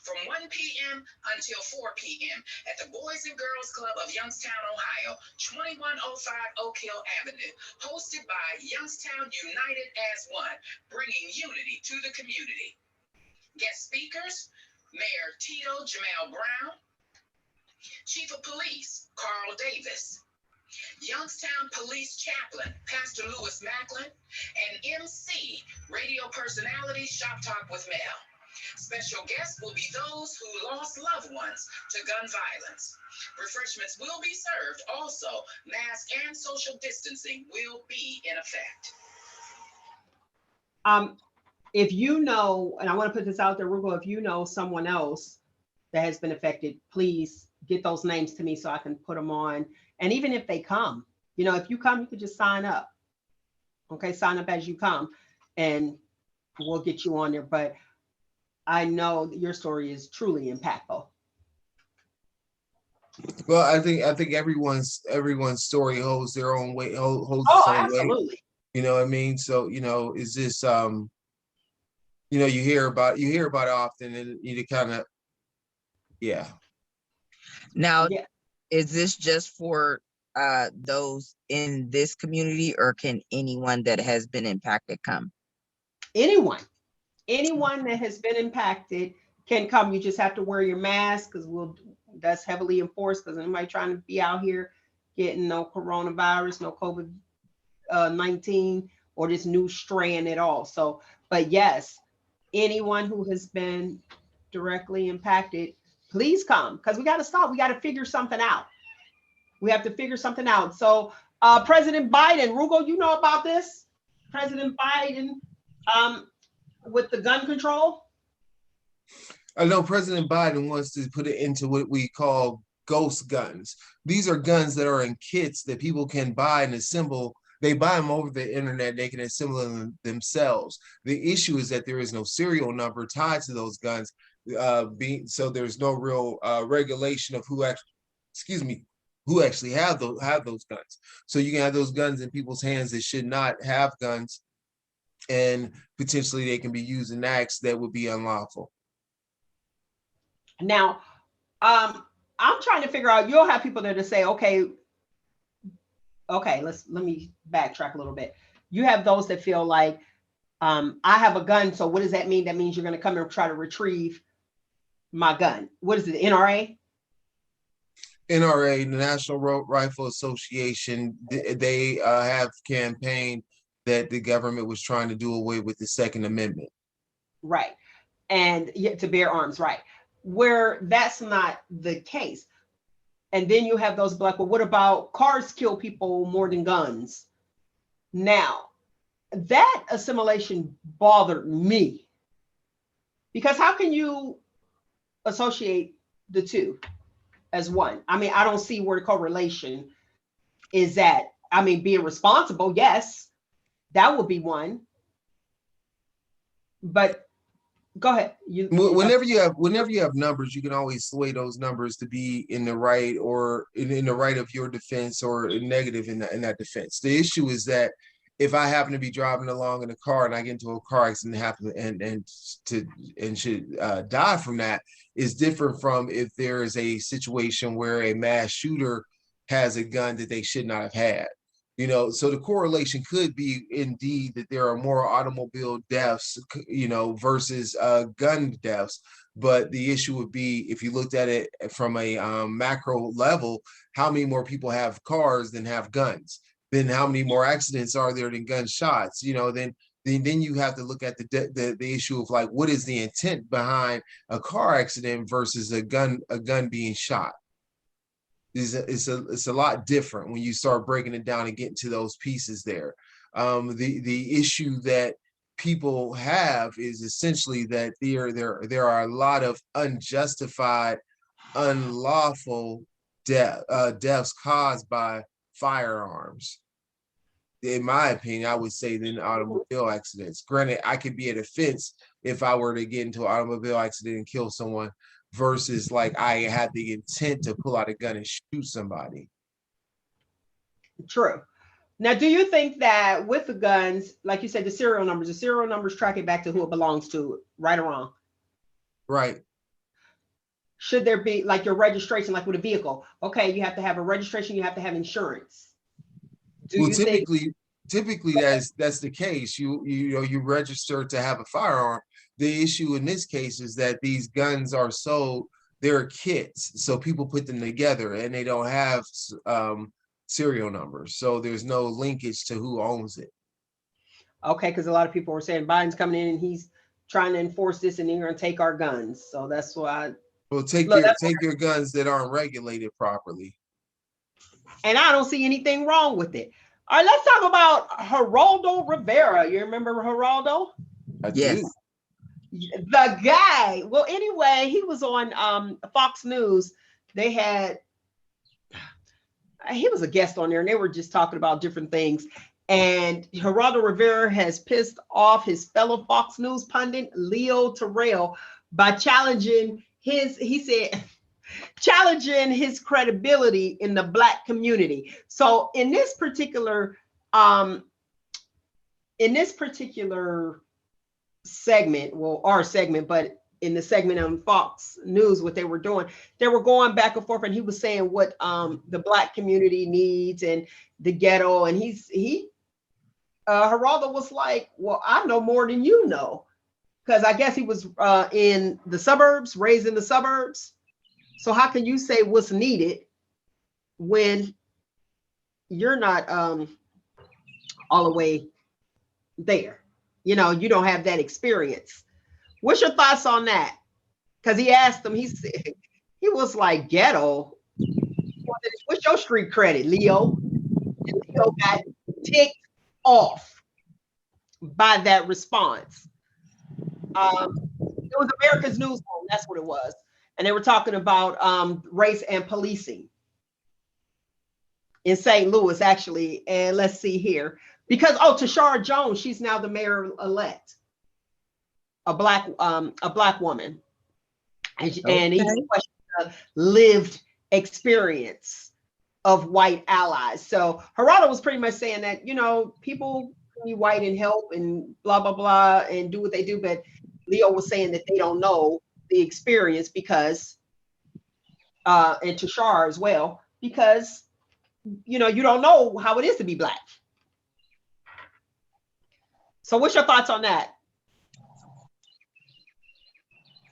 from 1 p.m. until 4 p.m. at the Boys and Girls Club of Youngstown, Ohio, 2105 Oak Hill Avenue. Hosted by Youngstown United as One, bringing unity to the community. Guest speakers, Mayor Tito Jamel Brown, Chief of Police Carl Davis, Youngstown Police Chaplain Pastor Lewis Macklin, and MC radio personality ShopTalk with Mel. Special guests will be those who lost loved ones to gun violence. Refreshments will be served. Also, mask and social distancing will be in effect. If you know, and I want to put this out there, Roogle, if you know someone else that has been affected, please get those names to me so I can put them on. And even if they come, you know, if you come, you could just sign up. Okay, sign up as you come and we'll get you on there. But I know that your story is truly impactful. Well, I think everyone's story holds their own weight, holds its own weight. Absolutely. You know what I mean? So, you know, is this you know, you hear about it often, and you kind of, yeah. Now, Yeah. is this just for those in this community, or can anyone that has been impacted come? Anyone that has been impacted can come. You just have to wear your mask because that's heavily enforced because anybody trying to be out here getting no coronavirus, no COVID-19 or this new strain at all. So, but yes, anyone who has been directly impacted, please come because we got to stop. We got to figure something out. We have to figure something out. So President Biden, Roogle, you know about this? President Biden with the gun control? I know President Biden wants to put it into what we call ghost guns. These are guns that are in kits that people can buy and assemble. They buy them over the internet. They can assemble them themselves. The issue is that there is no serial number tied to those guns, so there's no real regulation of who actually have those guns. So you can have those guns in people's hands that should not have guns, and potentially they can be used in acts that would be unlawful. Now, I'm trying to figure out, you'll have people there to say, okay, let me backtrack a little bit. You have those that feel like, I have a gun, so what does that mean? That means you're going to come and try to retrieve my gun. What is it, NRA? NRA, the National Rifle Association, they have campaigned that the government was trying to do away with the Second Amendment. Right. And yet to bear arms, right. Where that's not the case. And then you have those black, well, what about cars kill people more than guns? Now, that assimilation bothered me. Because how can you associate the two as one? I mean, I don't see where the correlation is at. I mean, being responsible, yes, that would be one. But go ahead. Whenever you have numbers, you can always sway those numbers to be in the right or in the right of your defense or negative in that defense. The issue is that if I happen to be driving along in a car and I get into a car accident and should die from that, is different from if there is a situation where a mass shooter has a gun that they should not have had. You know, so the correlation could be indeed that there are more automobile deaths, you know, versus gun deaths. But the issue would be, if you looked at it from a macro level, how many more people have cars than have guns? Then how many more accidents are there than gunshots? You know, then you have to look at the issue of like, what is the intent behind a car accident versus a gun being shot? It's a lot different when you start breaking it down and getting to those pieces there. The issue that people have is essentially that there are a lot of unjustified, unlawful deaths caused by firearms, in my opinion, I would say, than automobile accidents. Granted, I could be at a fence if I were to get into an automobile accident and kill someone, versus like I had the intent to pull out a gun and shoot somebody. True. Now, do you think that with the guns, like you said, the serial numbers track it back to who it belongs to, right or wrong? Right. Should there be like your registration, like with a vehicle? Okay, you have to have a registration, you have to have insurance. Do Well, you think typically that's the case. You register to have a firearm. The issue in this case is that these guns are sold, they're kits, so people put them together and they don't have serial numbers, so there's no linkage to who owns it. okay, because a lot of people were saying Biden's coming in and he's trying to enforce this and they're going to take our guns. So that's why. Well, Look, take your guns that aren't regulated properly. And I don't see anything wrong with it. All right, let's talk about Geraldo Rivera. You remember Geraldo? I Yes. do. The guy. Well, anyway, he was on Fox News. He was a guest on there and they were just talking about different things. And Geraldo Rivera has pissed off his fellow Fox News pundit, Leo Terrell, by challenging his credibility in the Black community. So in this particular segment, well, our segment, but in the segment on Fox News, what they were doing, they were going back and forth, and he was saying what the Black community needs and the ghetto, and Geraldo was like, well, I know more than you know, because I guess he was in the suburbs, raised in the suburbs. So how can you say what's needed when you're not all the way there? You know, you don't have that experience. What's your thoughts on that? Because he asked him, he said, he was like, ghetto? What's your street credit, Leo? And Leo got ticked off by that response. It was America's Newsroom, that's what it was. And they were talking about race and policing in St. Louis, actually. And let's see here. Because, Tashara Jones, she's now the mayor-elect, a black woman. And he questioned the lived experience of white allies. So Geraldo was pretty much saying that, you know, people can be white and help and blah, blah, blah, and do what they do. But Leo was saying that they don't know the experience because, and Tashara as well, because, you know, you don't know how it is to be Black. So what's your thoughts on that?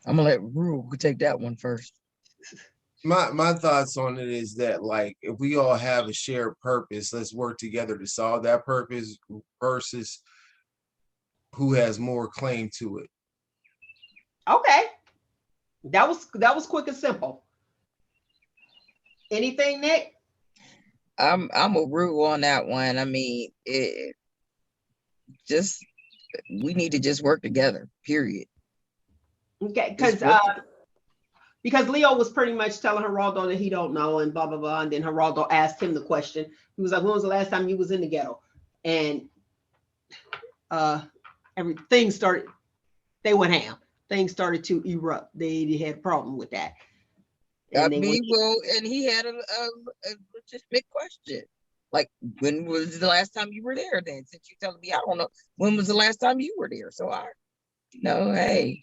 I'm gonna let Roogle take that one first. My thoughts on it is that, like, if we all have a shared purpose, let's work together to solve that purpose versus who has more claim to it. Okay. That was quick and simple. Anything, Nick? I'm a Roogle on that one. I mean, we need to just work together, period. Okay, because Leo was pretty much telling Geraldo that he don't know and blah, blah, blah. And then Geraldo asked him the question. He was like, when was the last time you was in the ghetto? And everything started, they went ham. Things started to erupt. They had a problem with that. And and he had a legitimate question. Like, when was the last time you were there then? Since you're telling me, I don't know, when was the last time you were there? So hey.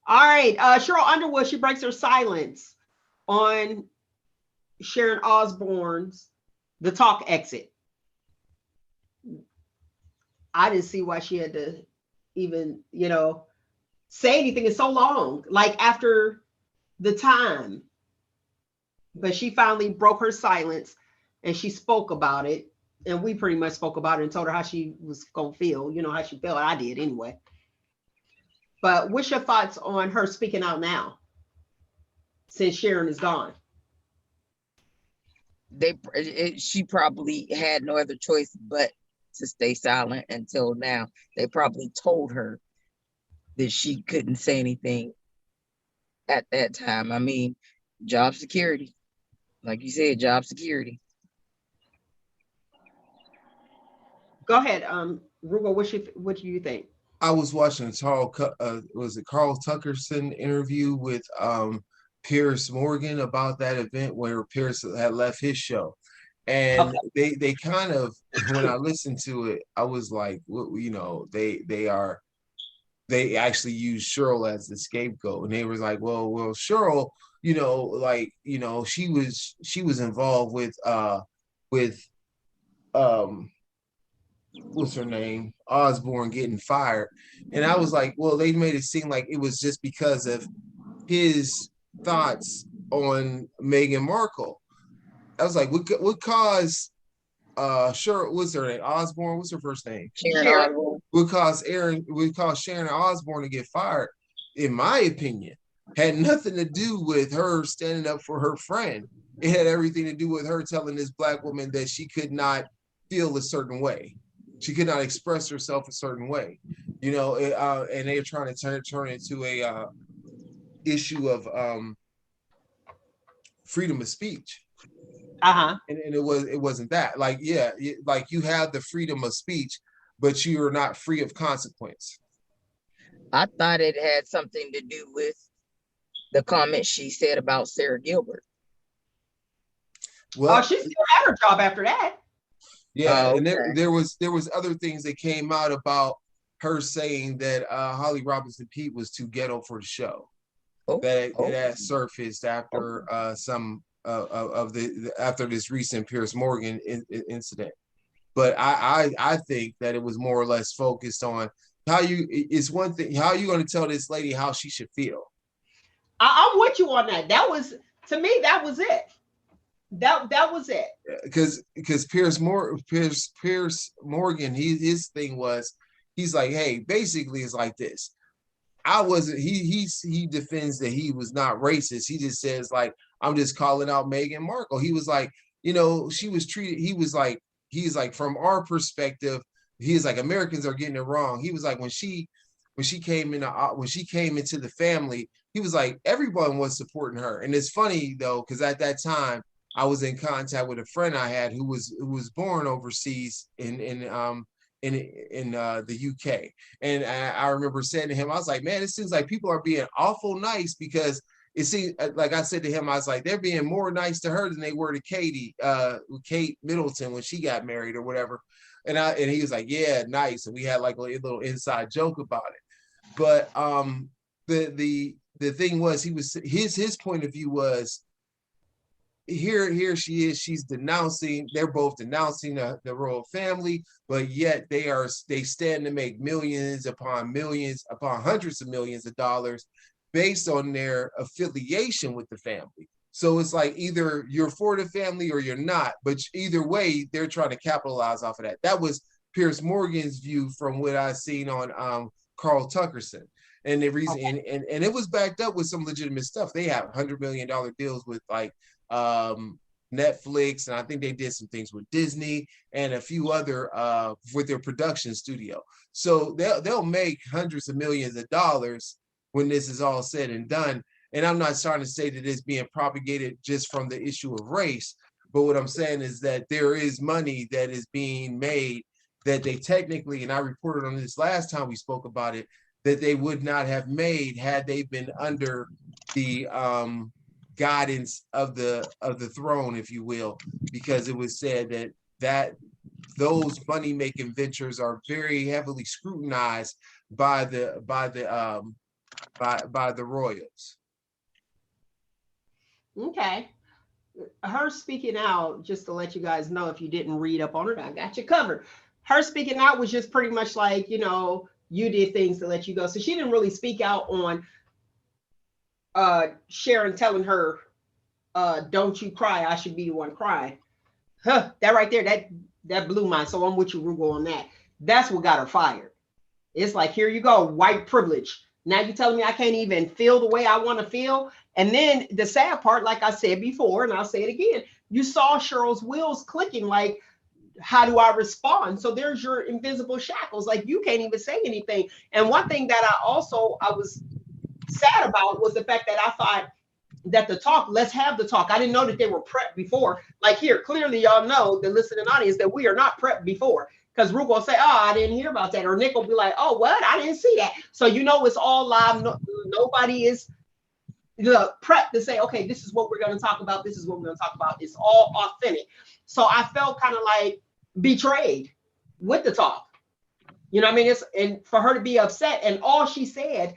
All right, Cheryl Underwood, she breaks her silence on Sharon Osbourne's The Talk exit. I didn't see why she had to even, you know, say anything in so long, like after the time. But she finally broke her silence and she spoke about it. And we pretty much spoke about it and told her how she was gonna feel, you know, how she felt. I did anyway. But what's your thoughts on her speaking out now, since Sharon is gone? She probably had no other choice but to stay silent until now. They probably told her that she couldn't say anything at that time. I mean, job security, like you said, job security. Go ahead, Roogle. What do you think? I was watching a was it Carl Tuckerson interview with Pierce Morgan about that event where Pierce had left his show. And Okay. they kind of, when I listened to it, I was like, you know, they actually used Cheryl as the scapegoat, and they were like, well, Cheryl, you know, like, you know, she was involved with um what's her name, Osborne getting fired, and I was like, well, they made it seem like it was just because of his thoughts on Meghan Markle. I was like, what caused sure, what's her name? Osborne, what's her first name? Sharon Sharon. Osbourne. Would cause Sharon Osborne to get fired, in my opinion, had nothing to do with her standing up for her friend. It had everything to do with her telling this black woman that she could not feel a certain way. She could not express herself a certain way, you know, and they're trying to turn it into a issue of freedom of speech. Uh-huh. And it wasn't that. Like, yeah, like you have the freedom of speech, but you are not free of consequence. I thought it had something to do with the comment she said about Sarah Gilbert. Oh, Well, she still had her job after that. yeah, Oh, and okay. there was other things that came out about her saying that Holly Robinson Pete was too ghetto for the show. That surfaced after some of the after this recent Pierce Morgan incident. But I think that it was more or less focused on how you. It's one thing. How are you going to tell this lady how she should feel? I'm with you on that. That was, to me, that was it. That was it. Because Pierce Morgan, his thing was, he's like, hey, basically it's like this. I wasn't. He defends that he was not racist. He just says like, I'm just calling out Meghan Markle. He was like, you know, she was treated. He's like from our perspective, he's like Americans are getting it wrong. He was like when she came into the family, he was like everyone was supporting her. And it's funny though, because at that time I was in contact with a friend I had who was born overseas in the UK. And I remember saying to him, I was like, man, it seems like people are being awful nice, because it seems like I said to him, I was like, they're being more nice to her than they were to Kate Middleton when she got married or whatever. And he was like, yeah, nice. And we had like a little inside joke about it. But the thing was, his point of view was, here she is, they're both denouncing the royal family, but yet they stand to make millions upon hundreds of millions of dollars based on their affiliation with the family. So it's like either you're for the family or you're not, but either way they're trying to capitalize off of that. That was Pierce Morgan's view from what I've seen on Carl Tuckerson. And the reason, and it was backed up with some legitimate stuff. They have $100 million deals with like Netflix, and I think they did some things with Disney and a few other with their production studio. So they'll make hundreds of millions of dollars when this is all said and done. And I'm not trying to say that it's being propagated just from the issue of race, but what I'm saying is that there is money that is being made that they technically, and I reported on this last time we spoke about it, that they would not have made had they been under the guidance of the throne, if you will, because it was said that those money-making ventures are very heavily scrutinized by the royals. Okay. Her speaking out, just to let you guys know, if you didn't read up on it, I got you covered. Her speaking out was just pretty much like, you know, you did things to let you go. So she didn't really speak out on Sharon telling her, don't you cry, I should be the one crying. Huh, that right there, that blew mine. So I'm with you, Roogle, on that. That's what got her fired. It's like, here you go, white privilege. Now you're telling me I can't even feel the way I want to feel. And then the sad part, like I said before, and I'll say it again, you saw Cheryl's wheels clicking like, how do I respond? So there's your invisible shackles. Like you can't even say anything. And one thing that I was sad about was the fact that I thought that let's have the talk. I didn't know that they were prepped before. Like here, clearly y'all know, the listening audience, that we are not prepped before. Because Roogle will say, oh, I didn't hear about that. Or Nick will be like, oh, what? I didn't see that. So you know it's all live. Nobody is prepped to say, okay, this is what we're going to talk about. This is what we're going to talk about. It's all authentic. So I felt kind of like betrayed with the talk. You know what I mean? And for her to be upset, and all she said,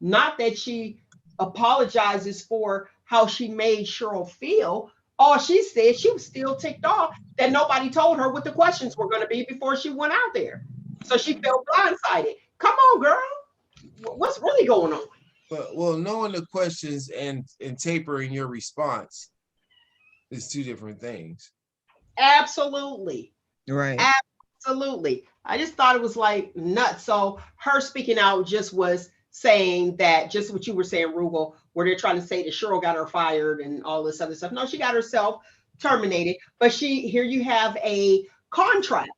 not that she apologizes for how she made Cheryl feel. All she said, she was still ticked off that nobody told her what the questions were going to be before she went out there. So she felt blindsided. Come on, girl. What's really going on? Well, knowing the questions and tapering your response is two different things. Absolutely. Right. Absolutely. I just thought it was like nuts. So her speaking out just was saying that, just what you were saying, Roogle, where they're trying to say that Cheryl got her fired and all this other stuff. No, she got herself terminated. But here you have a contract.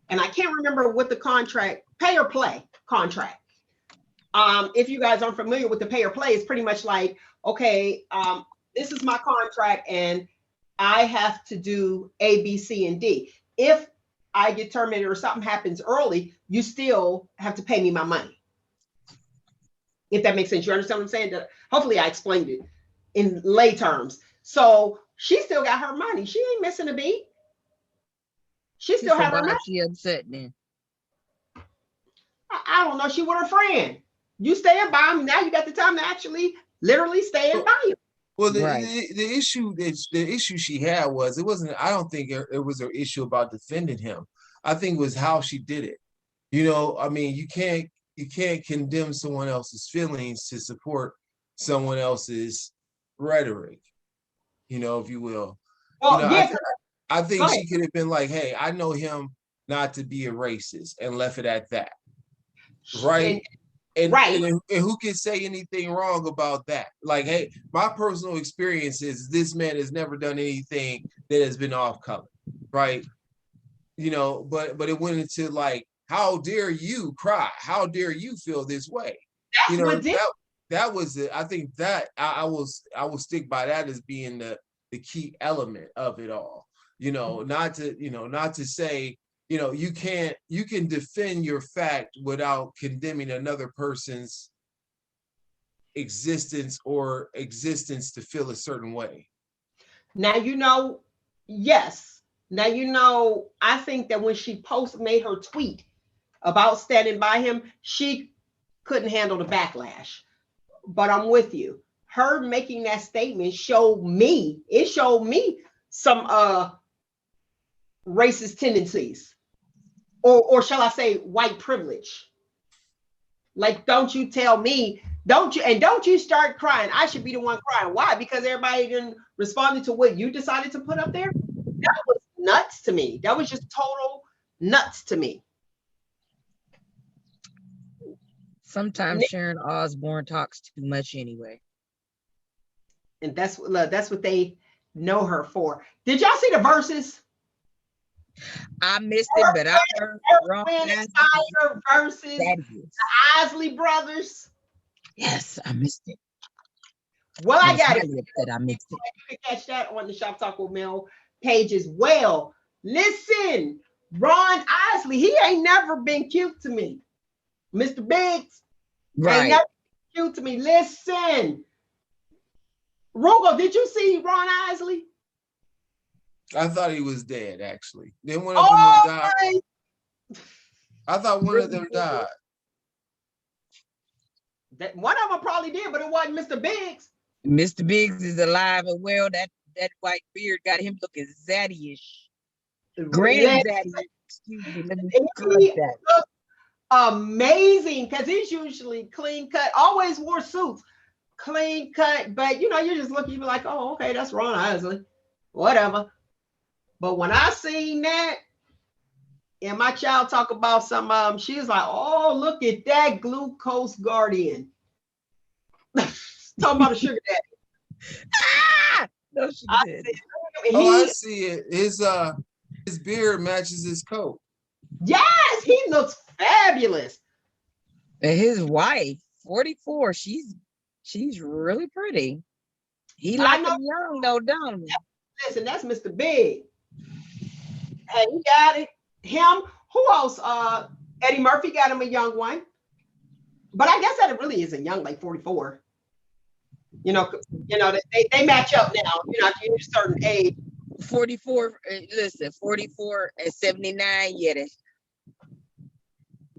And I can't remember what the contract, pay or play contract. If you guys aren't familiar with the pay or play, it's pretty much like, okay, this is my contract and I have to do A, B, C, and D. If I get terminated or something happens early, you still have to pay me my money. If that makes sense. You understand what I'm saying? Hopefully I explained it in lay terms. So she still got her money. She ain't missing a beat. She still had her money. She upset then. I don't know. She with her friend. You staying by him. Now you got the time to actually literally stand by him. Well, the issue she had was, it wasn't, I don't think it was an issue about defending him. I think it was how she did it. You know, I mean, you can't condemn someone else's feelings to support someone else's rhetoric, you know, if you will. Well, you know, yeah, I think she could have been like, hey, I know him not to be a racist, and left it at that. Right. And who can say anything wrong about that? Like, hey, my personal experience is this man has never done anything that has been off color, right? You know, but it went into like, how dare you cry? How dare you feel this way? That's you know, what that was it. I think that I will stick by that as being the key element of it all. You know, not to say, you know, you can defend your fact without condemning another person's existence to feel a certain way. Now, you know, yes. Now, you know, I think that when she made her tweet about standing by him, she couldn't handle the backlash. But I'm with you. Her making that statement showed me some racist tendencies. Or shall I say white privilege? Like, don't you tell me, don't you start crying. I should be the one crying. Why? Because everybody didn't respond to what you decided to put up there. That was nuts to me. That was just total nuts to me. Sometimes Sharon Osbourne talks too much anyway. And that's what they know her for. Did y'all see the verses? I missed it, but I heard versus the Isley brothers. Yes, I missed it. Well, I got it. I missed it. You can catch that on the Shop Talk with Mel page as well. Listen, Ron Isley, he ain't never been cute to me. Mr. Biggs, ain't never been cute to me. Listen, Roogle, did you see Ron Isley? I thought he was dead, actually. Then one of them died. I thought one of them died. That one of them probably did, but it wasn't Mr. Biggs. Mr. Biggs is alive and well. That white beard got him looking zaddy-ish. Grand zaddy. Excuse me. Let me correct that. Amazing, because he's usually clean cut, always wore suits, clean cut, but you know, you're just looking, you're like, oh, okay, that's Ron Isley, whatever. But when I seen that, and my child talk about some, she was like, oh, look at that glucose guardian. Talking about a sugar daddy. No, she did. I see it. His beard matches his coat. Yes, he looks fabulous. And his wife, 44, she's really pretty. He like him young though, don't he? Listen, that's Mr. Big. And he got it. Him, Who else? Eddie Murphy got him a young one. But I guess that it really isn't young, like 44. You know, they match up now. You know, after you reach a certain age. 44, listen, 44 and 79, yeah.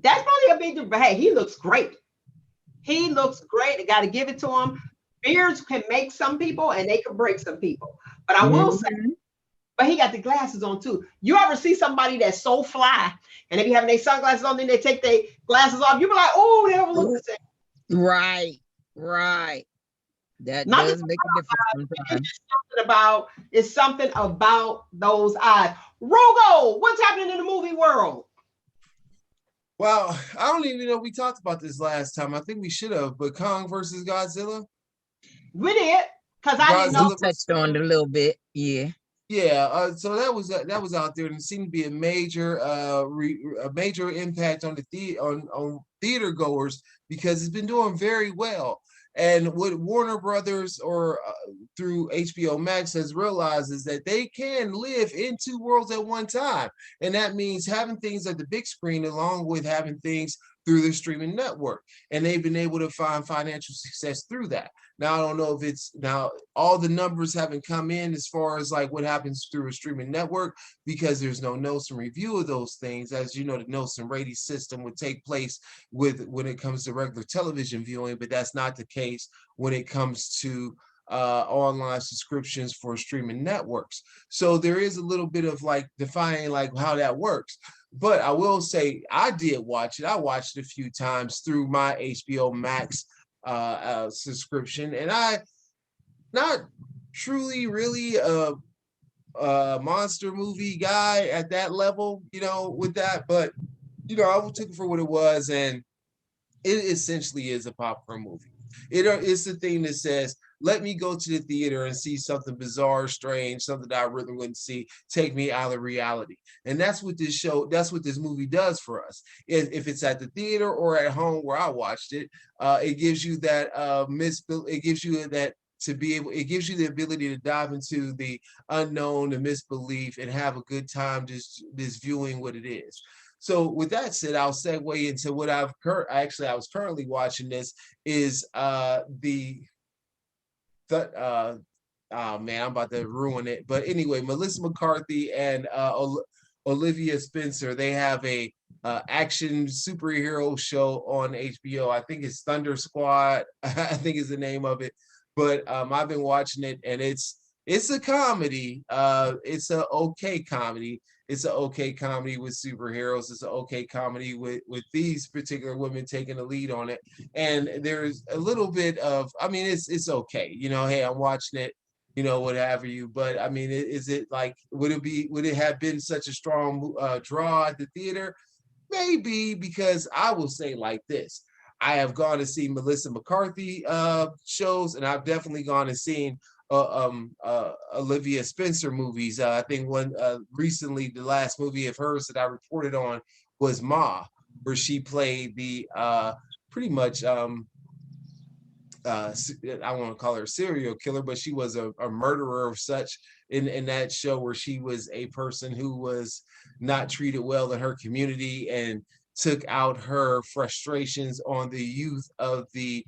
That's probably a big difference. But hey, he looks great. He looks great. I got to give it to him. Beards can make some people and they can break some people. But I will say, but he got the glasses on too. You ever see somebody that's so fly and they be having their sunglasses on, then they take their glasses off? You be like, oh, they don't look the same. Right. That Not does make a difference sometimes. It's something about those eyes. Roogle, what's happening in the movie world? Well, I don't even know we talked about this last time. I think we should have, but Kong versus Godzilla. We did, because I didn't know. We touched on it a little bit, yeah. Yeah, so that was out there, and it seemed to be a major impact on on theater goers because it's been doing very well. And what Warner Brothers or through HBO Max has realized is that they can live in two worlds at one time, and that means having things at the big screen along with having things through the streaming network, and they've been able to find financial success through that. Now, I don't know if it's now all the numbers haven't come in as far as like what happens through a streaming network because there's no Nielsen review of those things. As you know, the Nielsen rating system would take place when it comes to regular television viewing, but that's not the case when it comes to online subscriptions for streaming networks. So there is a little bit of like defining like how that works. But I will say I did watch it. I watched it a few times through my HBO Max subscription, and I not truly really a monster movie guy at that level, you know, with that, but you know, I took it for what it was, and it essentially is a popcorn movie. It's the thing that says, let me go to the theater and see something bizarre, strange, something that I really wouldn't see, take me out of reality. And that's what this movie does for us. If it's at the theater or at home where I watched it, it gives you that it gives you that it gives you the ability to dive into the unknown, the misbelief, and have a good time just viewing what it is. So with that said, I'll segue into what I was currently watching. This is oh man, I'm about to ruin it. But anyway, Melissa McCarthy and Olivia Spencer, they have a action superhero show on HBO. I think it's Thunder Squad. I think is the name of it. But I've been watching it, and it's a comedy. It's an okay comedy. It's an okay comedy with superheroes. It's an okay comedy with these particular women taking the lead on it. And there's a little bit of, I mean, it's okay. You know, hey, I'm watching it, you know, what have you. But I mean, is it like, would it have been such a strong draw at the theater? Maybe, because I will say like this. I have gone to see Melissa McCarthy shows, and I've definitely gone and seen Olivia Spencer movies. I think one recently, the last movie of hers that I reported on was Ma, where she played the pretty much I want to call her a serial killer, but she was a murderer of such in that show, where she was a person who was not treated well in her community and took out her frustrations on the youth of the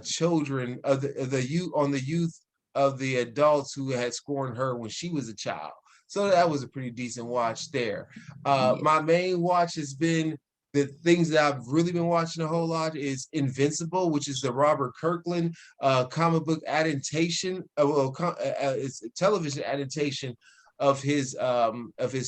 children of the youth of the adults who had scorned her when she was a child. So that was a pretty decent watch there. My main watch has been the things that I've really been watching a whole lot is Invincible, which is the Robert Kirkland comic book adaptation. It's a television adaptation of his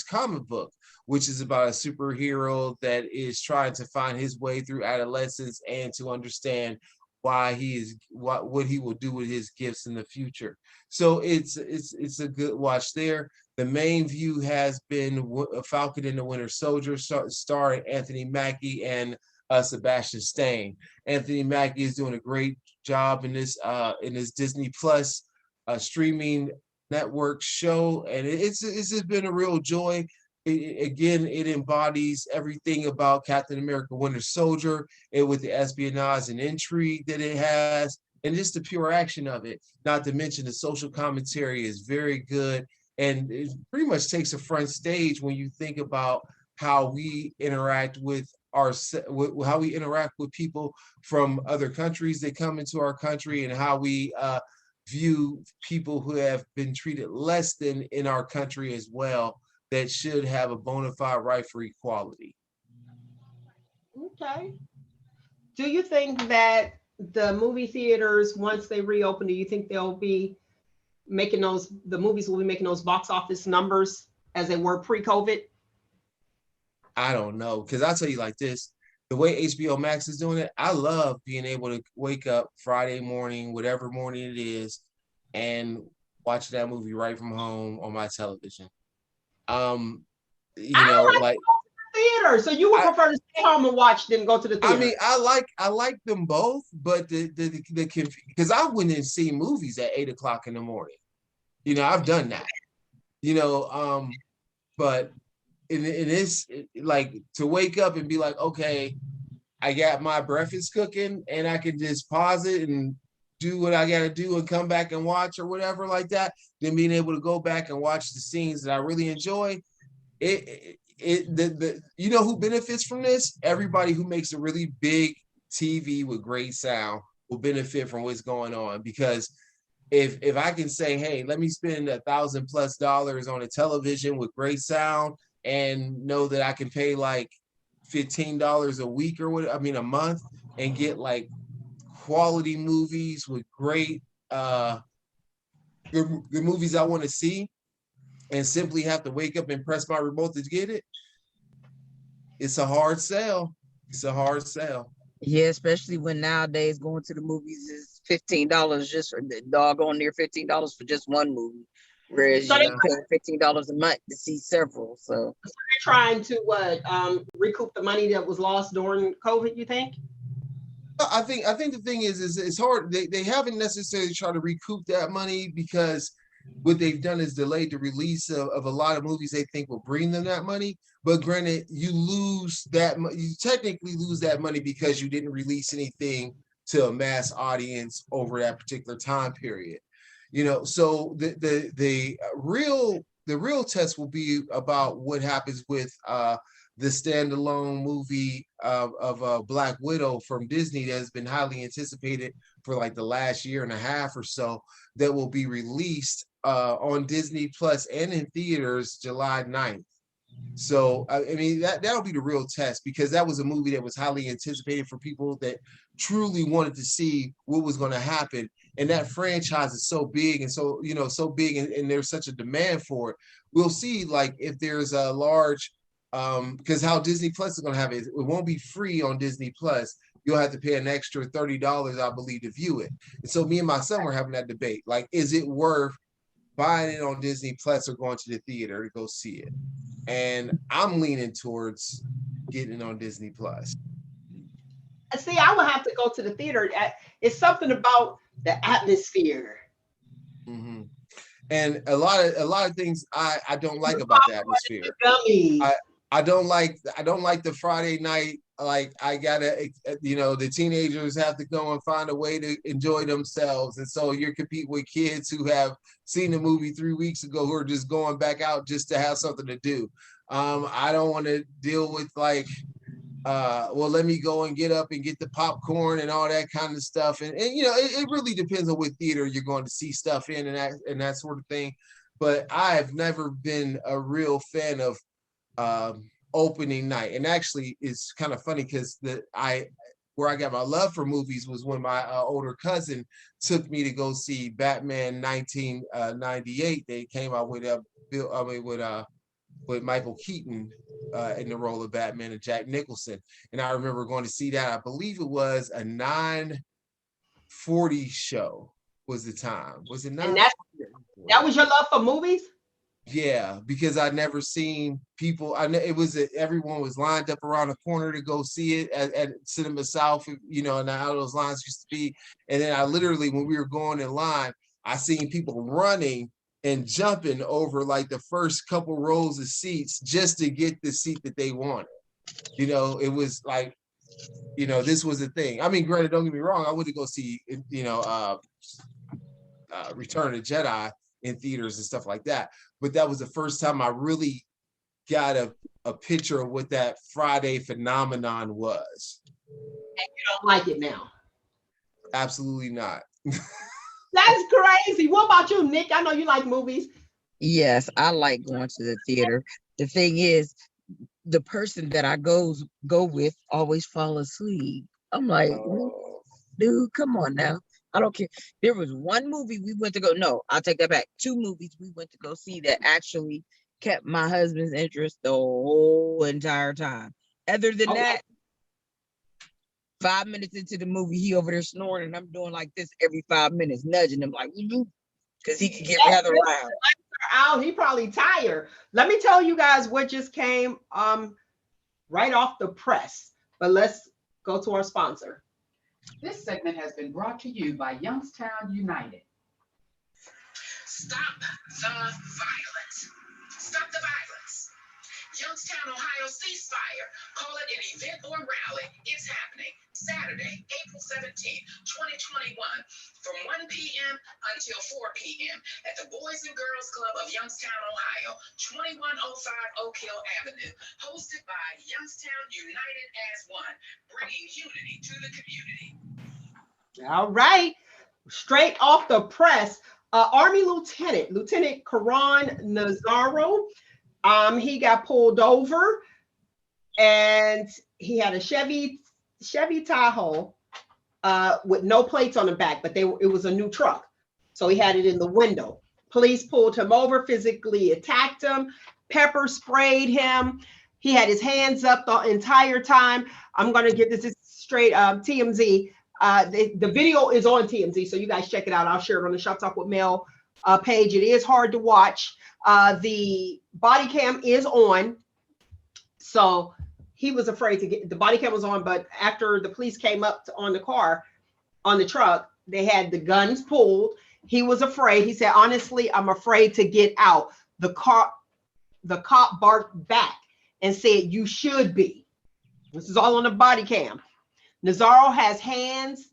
comic book, which is about a superhero that is trying to find his way through adolescence and to understand why he is what he will do with his gifts in the future. So it's a good watch there. The main view has been Falcon and the Winter Soldier, starring Anthony Mackie and Sebastian Stan. Anthony Mackie is doing a great job in this Disney Plus streaming network show, and it's just been a real joy. It embodies everything about Captain America Winter Soldier, and with the espionage and intrigue that it has, and just the pure action of it. Not to mention the social commentary is very good, and it pretty much takes a front stage when you think about how we interact with how we interact with people from other countries that come into our country, and how we view people who have been treated less than in our country as well, that should have a bona fide right for equality. Okay. Do you think that the movie theaters, once they reopen, do you think they'll be making the movies will be making those box office numbers as they were pre-COVID? I don't know, because I'll tell you like this, the way HBO Max is doing it, I love being able to wake up Friday morning, whatever morning it is, and watch that movie right from home on my television. You know, like Theater. So you would prefer to stay home and watch than go to the theater? I mean, I like them both, but because I went and see movies at 8 o'clock in the morning. You know, I've done that. You know, but it is like to wake up and be like, okay, I got my breakfast cooking, and I can just pause it and do what I gotta do and come back and watch or whatever like that. Then being able to go back and watch the scenes that I really enjoy. You know who benefits from this? Everybody who makes a really big TV with great sound will benefit from what's going on, because if I can say, hey, let me spend $1,000+ on a television with great sound and know that I can pay like $15 a week or what, I mean a month, and get like quality movies with great the movies I want to see, and simply have to wake up and press my remote to get it, it's a hard sell. It's a hard sell. Yeah, especially when nowadays going to the movies is $15 just for the doggone near $15 for just one movie. Whereas So you pay $15 a month to see several. So they're trying to recoup the money that was lost during COVID, you think? I think the thing is it's hard. They haven't necessarily tried to recoup that money, because what they've done is delayed the release of a lot of movies they think will bring them that money. But granted, you technically lose that money because you didn't release anything to a mass audience over that particular time period. You know, so the real test will be about what happens with the standalone movie of Black Widow from Disney that has been highly anticipated for like the last year and a half or so, that will be released on Disney Plus and in theaters July 9th. So I mean that'll be the real test, because that was a movie that was highly anticipated for people that truly wanted to see what was going to happen. And that franchise is so big, and so, you know, so big, and there's such a demand for it. We'll see, like, if there's a large because how Disney Plus is going to have it won't be free on Disney Plus. You'll have to pay an extra $30, I believe, to view it. And so me and my son were having that debate, like, is it worth buying it on Disney Plus or going to the theater to go see it? And I'm leaning towards getting it on Disney Plus. See, I would have to go to the theater. It's something about the atmosphere. Mm-hmm. And a lot of things I don't like about the atmosphere. I don't like the Friday night, like, I gotta, you know, the teenagers have to go and find a way to enjoy themselves. And so you're competing with kids who have seen the movie 3 weeks ago, who are just going back out just to have something to do. I don't want to deal with like, well, let me go and get up and get the popcorn and all that kind of stuff. And you know, it really depends on what theater you're going to see stuff in and that sort of thing. But I have never been a real fan of opening night. And actually it's kind of funny, because where I got my love for movies was when my older cousin took me to go see Batman 1998. They came out with with Michael Keaton in the role of Batman, and Jack Nicholson. And I remember going to see that. I believe it was a 9:40 show was the time. Was it 9? And that was your love for movies? Yeah, because I'd never seen people. Everyone was lined up around the corner to go see it at Cinema South, you know, and how those lines used to be. And then I literally, when we were going in line, I seen people running and jumping over like the first couple rows of seats just to get the seat that they wanted. You know, it was like, you know, this was a thing. I mean, granted, don't get me wrong, I went to go see, you know, Return of the Jedi in theaters and stuff like that. But that was the first time I really got a picture of what that Friday phenomenon was. And you don't like it now. Absolutely not. That's crazy. What about you, Nick? I know you like movies. Yes, I like going to the theater. The thing is, the person that I go with always fall asleep. I'm like, dude, come on now. I don't care. There was one movie we went to go. No, I'll take that back. Two movies we went to go see that actually kept my husband's interest the whole entire time. Other than that, 5 minutes into the movie, he over there snoring, and I'm doing like this every 5 minutes, nudging him like, because he could get rather loud. Out, he probably tired. Let me tell you guys what just came right off the press. But let's go to our sponsor. This segment has been brought to you by Youngstown United. Stop the violence. Stop the violence. Youngstown, Ohio ceasefire. Call it an event or rally. It's happening Saturday, April 17th, 2021, from 1 p.m. until 4 p.m. at the Boys and Girls Club of Youngstown, Ohio, 2105 Oak Hill Avenue, hosted by Youngstown United as One, bringing unity to the community. All right. Straight off the press, Army Lieutenant Karan Nazaro, he got pulled over, and he had a Chevy Tahoe with no plates on the back, but it was a new truck, so he had it in the window. Police pulled him over, physically attacked him, pepper sprayed him. He had his hands up the entire time. I'm going to get this straight. TMZ. The video is on TMZ, so you guys check it out. I'll share it on the Shop Talk with Mel page. It is hard to watch. The body cam is on, so he was afraid to get the body cam was on. But after the police came up on the truck, they had the guns pulled. He was afraid. He said, "Honestly, I'm afraid to get out." The cop barked back and said, "You should be." This is all on the body cam. Nazaro has hands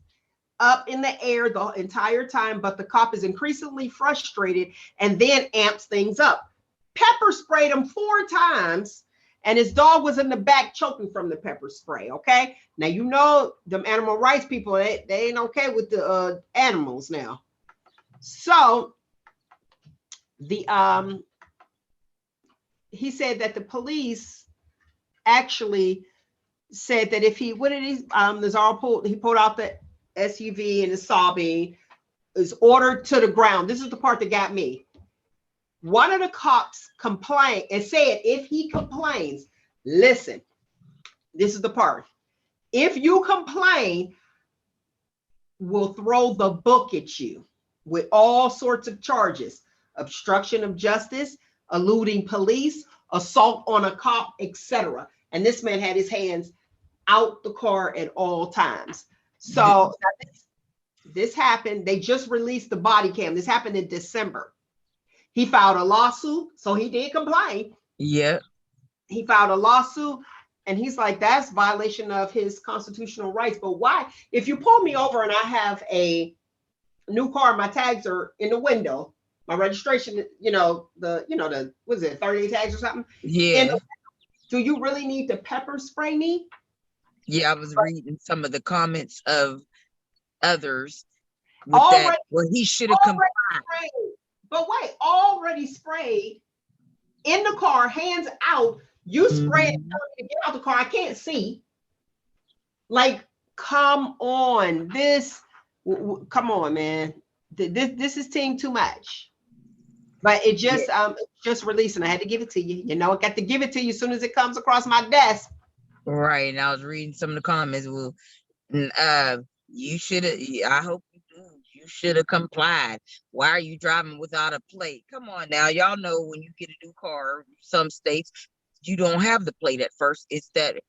up in the air the entire time, but the cop is increasingly frustrated and then amps things up. Pepper sprayed him 4 times, and his dog was in the back choking from the pepper spray. Okay, now you know them animal rights people, they ain't okay with the animals now. So the he said that the police actually said that if he Nazaro pulled out the SUV and is sobbing, is ordered to the ground. This is the part that got me. One of the cops complained and said, if he complains, listen, this is the part. If you complain, we'll throw the book at you with all sorts of charges: obstruction of justice, eluding police, assault on a cop, etc. And this man had his hands out the car at all times. So this happened. They just released the body cam. This happened in December. He filed a lawsuit, so he did complain. Yeah. He filed a lawsuit, and he's like, that's violation of his constitutional rights. But why? If you pull me over and I have a new car, my tags are in the window, my registration, the was it 30 tags or something? Yeah. Do you really need to pepper spray me? Yeah, I was reading some of the comments of others with that. Well, he should have complied. But wait, already sprayed in the car, hands out. You sprayed and telling me to get out the car. I can't see. Like, come on, come on, man. This is team too much. But it just released, and I had to give it to you. I got to give it to you as soon as it comes across my desk. Right. And I was reading some of the comments. Well, you should have. I hope you do. You should have complied. Why are you driving without a plate? Come on now. Y'all know when you get a new car, some states, you don't have the plate at first. It's that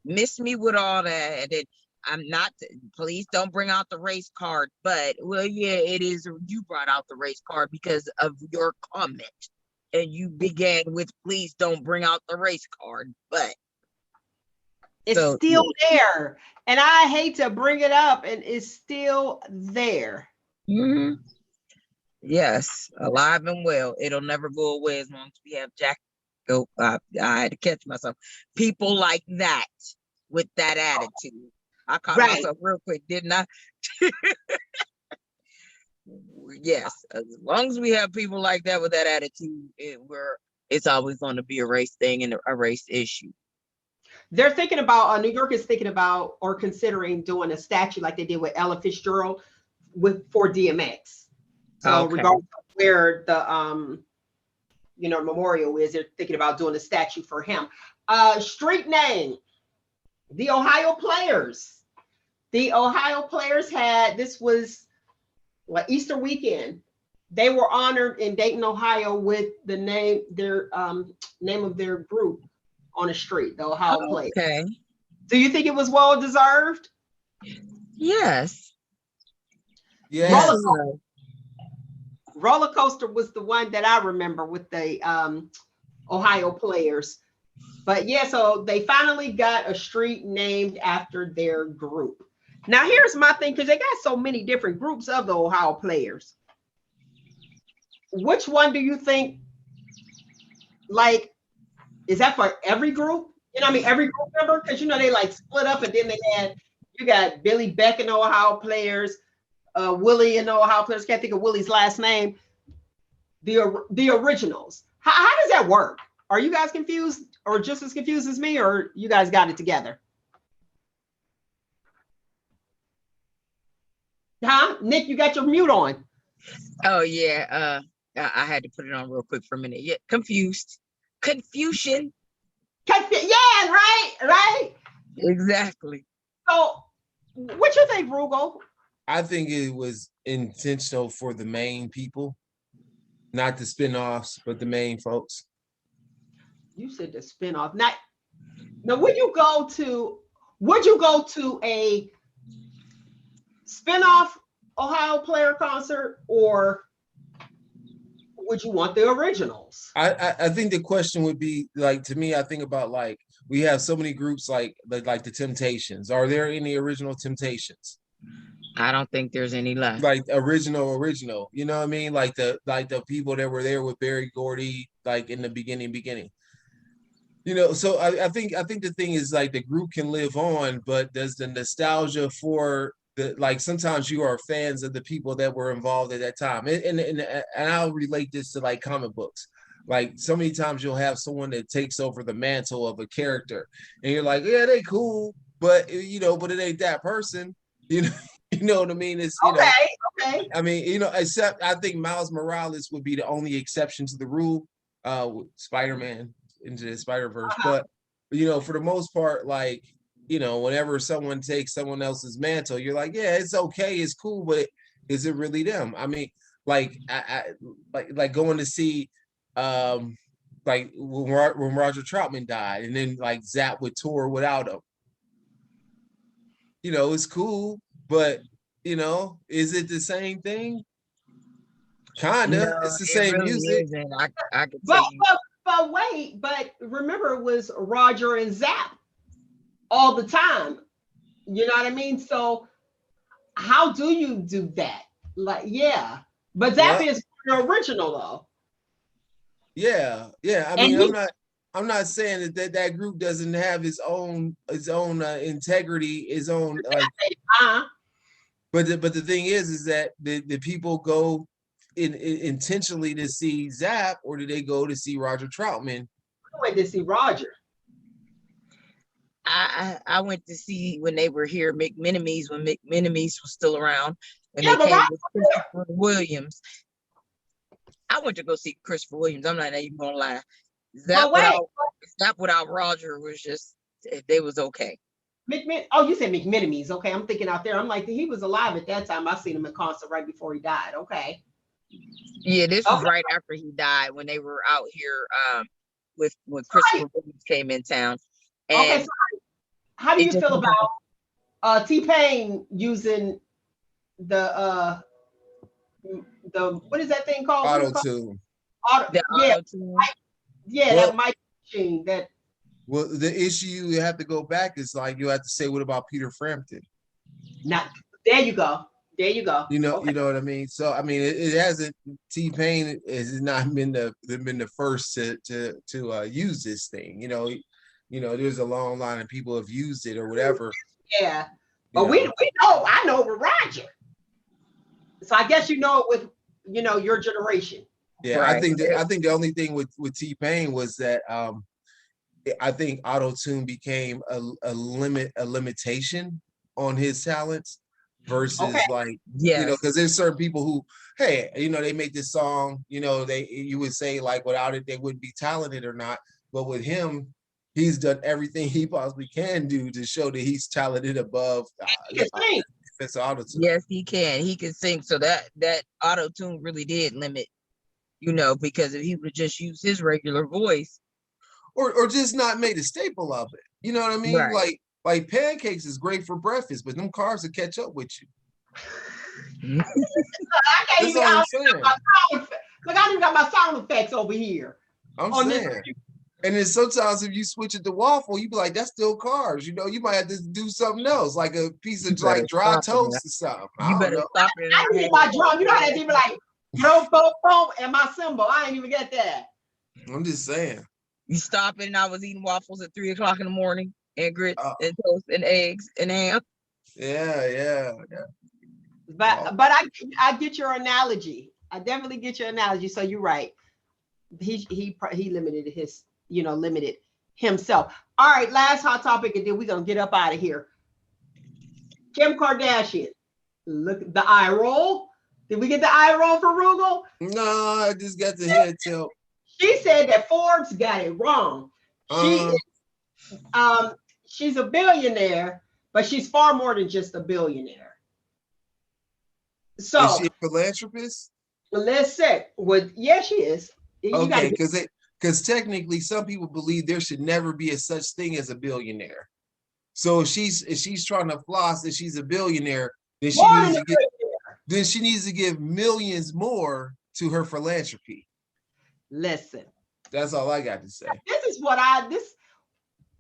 miss me with all that. And then I'm not, please don't bring out the race card. But, well, yeah, it is. You brought out the race card because of your comment. And you began with, please don't bring out the race card. But it's still there. And I hate to bring it up, and it's still there. Yes, alive and well. It'll never go away as long as we have Jack go. I had to catch myself. People like that with that attitude. I caught Right. myself real quick, didn't I? Yes, as long as we have people like that with that attitude, it's always going to be a race thing and a race issue. They're thinking about, New York is thinking about or considering doing a statue like they did with Ella Fitzgerald for DMX. So Okay. regardless of where the memorial is, they're thinking about doing a statue for him. Street name, the Ohio Players. The Ohio Players this was Easter weekend. They were honored in Dayton, Ohio with the name of their group on the street, the Ohio Players. Okay. Do you think it was well deserved? Yes. Yes. Roller Coaster was the one that I remember with the Ohio Players. But yeah, so they finally got a street named after their group. Now here's my thing, because they got so many different groups of the Ohio Players. Which one do you think, is that for every group? Every group member? Because they split up, and then you got Billy Beck and the Ohio Players, Willie and the Ohio Players. Can't think of Willie's last name. The originals. How does that work? Are you guys confused, or just as confused as me, or you guys got it together? Huh? Nick, you got your mute on. Oh yeah. I had to put it on real quick for a minute. Yeah, confused. Confusion. Yeah, right. Exactly. So, what you think, Roogle? I think it was intentional for the main people, not the spinoffs, but the main folks. You said the spinoff. Now, would you go to a spinoff Ohio Player concert, or would you want the originals? I think the question would be, to me, I think about we have so many groups like the Temptations. Are there any original Temptations? I don't think there's any left. Original, you know what I mean? The people that were there with Berry Gordy, in the beginning. So I think the thing is the group can live on, but does the nostalgia for sometimes you are fans of the people that were involved at that time, and I'll relate this to comic books. So many times you'll have someone that takes over the mantle of a character, and you're like, yeah, they cool, but but it ain't that person. You know what I mean? It's okay. I mean, except I think Miles Morales would be the only exception to the rule. Spider-Man into the Spider-Verse, but for the most part, whenever someone takes someone else's mantle, you're like, yeah, it's okay, it's cool, but is it really them? I mean, I going to see when Roger Troutman died, and then Zapp would tour without him. It's cool, but is it the same thing? Kinda. No, it's the same really music. Isn't. I could tell you. But remember, it was Roger and Zapp all the time. You know what I mean? So how do you do that? But Zapp is the original though. Yeah. I mean, I'm not saying that group doesn't have its own integrity, its own But the thing is that the people go intentionally to see Zapp, or do they go to see Roger Troutman? I went to see Roger. I went to see when they were here, McMenemy's, when McMenemy's was still around, and they came with Christopher Williams. I went to go see Christopher Williams. I'm not even gonna lie. Zapp without Roger was just, they was okay. Oh, you said McMenemy's. Okay, I'm thinking out there. I'm like, he was alive at that time. I seen him in concert right before he died. Okay. Yeah, this was right after he died, when they were out here when Christopher Williams came in town. And okay, so how do you feel about T-Pain using the what is that thing called? Auto-tune. Auto-tune. That mic machine that. Well, the issue you have to go back is you have to say, what about Peter Frampton? There you go. There you go. You know, Okay. you know what I mean. So I mean, it hasn't. T-Pain has not been the first to use this thing. You know, there's a long line of people have used it or whatever. Yeah, You but we know. know. I know with Roger. So I guess you know it with your generation. Yeah, Right. I think the only thing with T-Pain was that I think auto-tune became a limitation on his talents versus Okay. like, Yes. because there's certain people who, hey, they make this song, you would say like without it, they wouldn't be talented or not. But with him, he's done everything he possibly can do to show that he's talented above He can sing. it's auto-tune. Yes, he can. He can sing. So that auto tune really did limit, because if he would just use his regular voice. Or just not made a staple of it. You know what I mean? Right. Like pancakes is great for breakfast, but them carbs will catch up with you. I can't That's even. all I'm saying. Look, I don't even got my sound effects over here. I'm on saying. this. And then sometimes if you switch it to waffle, you be like, that's still carbs. You might have to do something else, like a piece of You better like dry stop it, toast or something. I You don't better know. stop it. I And need have my it. drum. You know how that be like, boom, boom, boom, and my cymbal. I ain't even get that. I'm just saying. You stop it, and I was eating waffles at 3 o'clock in the morning, and grits Oh. and toast and eggs and ham. Yeah. But I get your analogy. I definitely get your analogy. So you're right. He limited limited himself. All right, last hot topic, and then we're gonna get up out of here. Kim Kardashian. Look, the eye roll. Did we get the eye roll for Roogle? No, I just got the head tilt. She said that Forbes got it wrong. She's a billionaire, but she's far more than just a billionaire. So is she a philanthropist? listen, she is. Okay, because technically some people believe there should never be a such thing as a billionaire. So if she's trying to floss that she's a billionaire, then she needs to give millions more to her philanthropy. Listen. That's all I got to say. This is what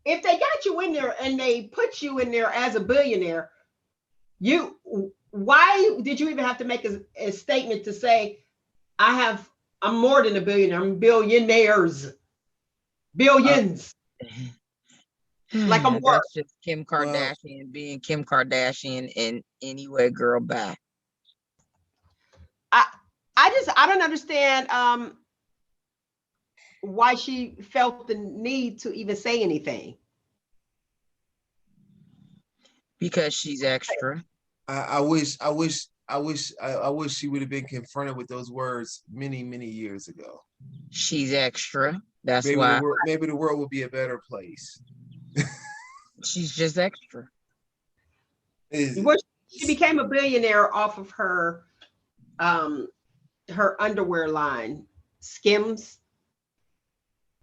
if they got you in there and they put you in there as a billionaire, why did you even have to make a statement to say, I'm more than a billionaire, I'm billionaires, billions. Like I'm worth. That's just Kim Kardashian being Kim Kardashian in any way, girl, bye. I don't understand why she felt the need to even say anything. Because she's extra. I wish she would have been confronted with those words many, many years ago. She's extra. That's maybe why. Maybe the world would be a better place. She's just extra. She became a billionaire off of her underwear line, Skims.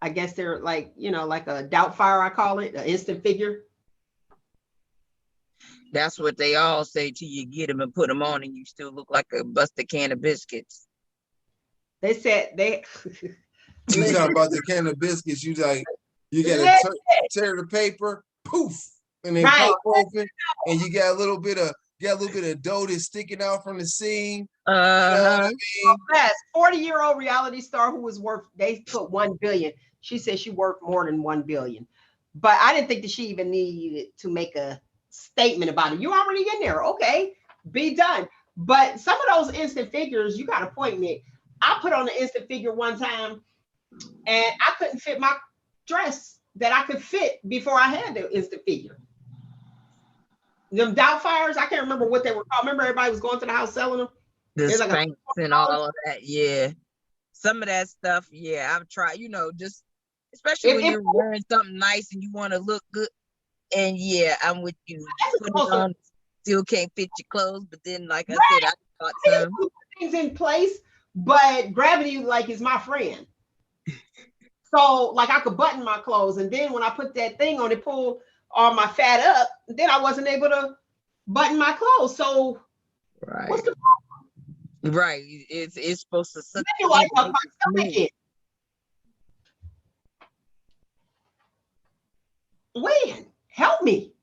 I guess they're like, like a Doubtfire, I call it, an instant figure. That's what they all say till you get them and put them on and you still look like a busted can of biscuits. They said they... You talking about the can of biscuits, you gotta tear the paper, poof, and then pop open, and you got a little bit of dough that's sticking out from the seam. You know what I mean? Yes, 40-year-old reality star who was worth, they put 1 billion. She said she worth more than 1 billion. But I didn't think that she even needed to make a statement about it. You already in there. Okay, be done. But some of those instant figures, you got a point, Nick. I put on an instant figure one time and I couldn't fit my dress that I could fit before I had the instant figure. Them Doubtfires, I can't remember what they were called. Remember everybody was going to the house selling them? The like Spanx and all of that. Yeah. Some of that stuff, yeah, I've tried, just especially when you're wearing something nice and you want to look good. And yeah, I'm with you. Put it on, still can't fit your clothes, but then like I said, I thought some things in place, but gravity is my friend. So like I could button my clothes, and then when I put that thing on, it pulled all my fat up. Then I wasn't able to button my clothes. So what's the problem? Right, it's supposed to suck. When help me.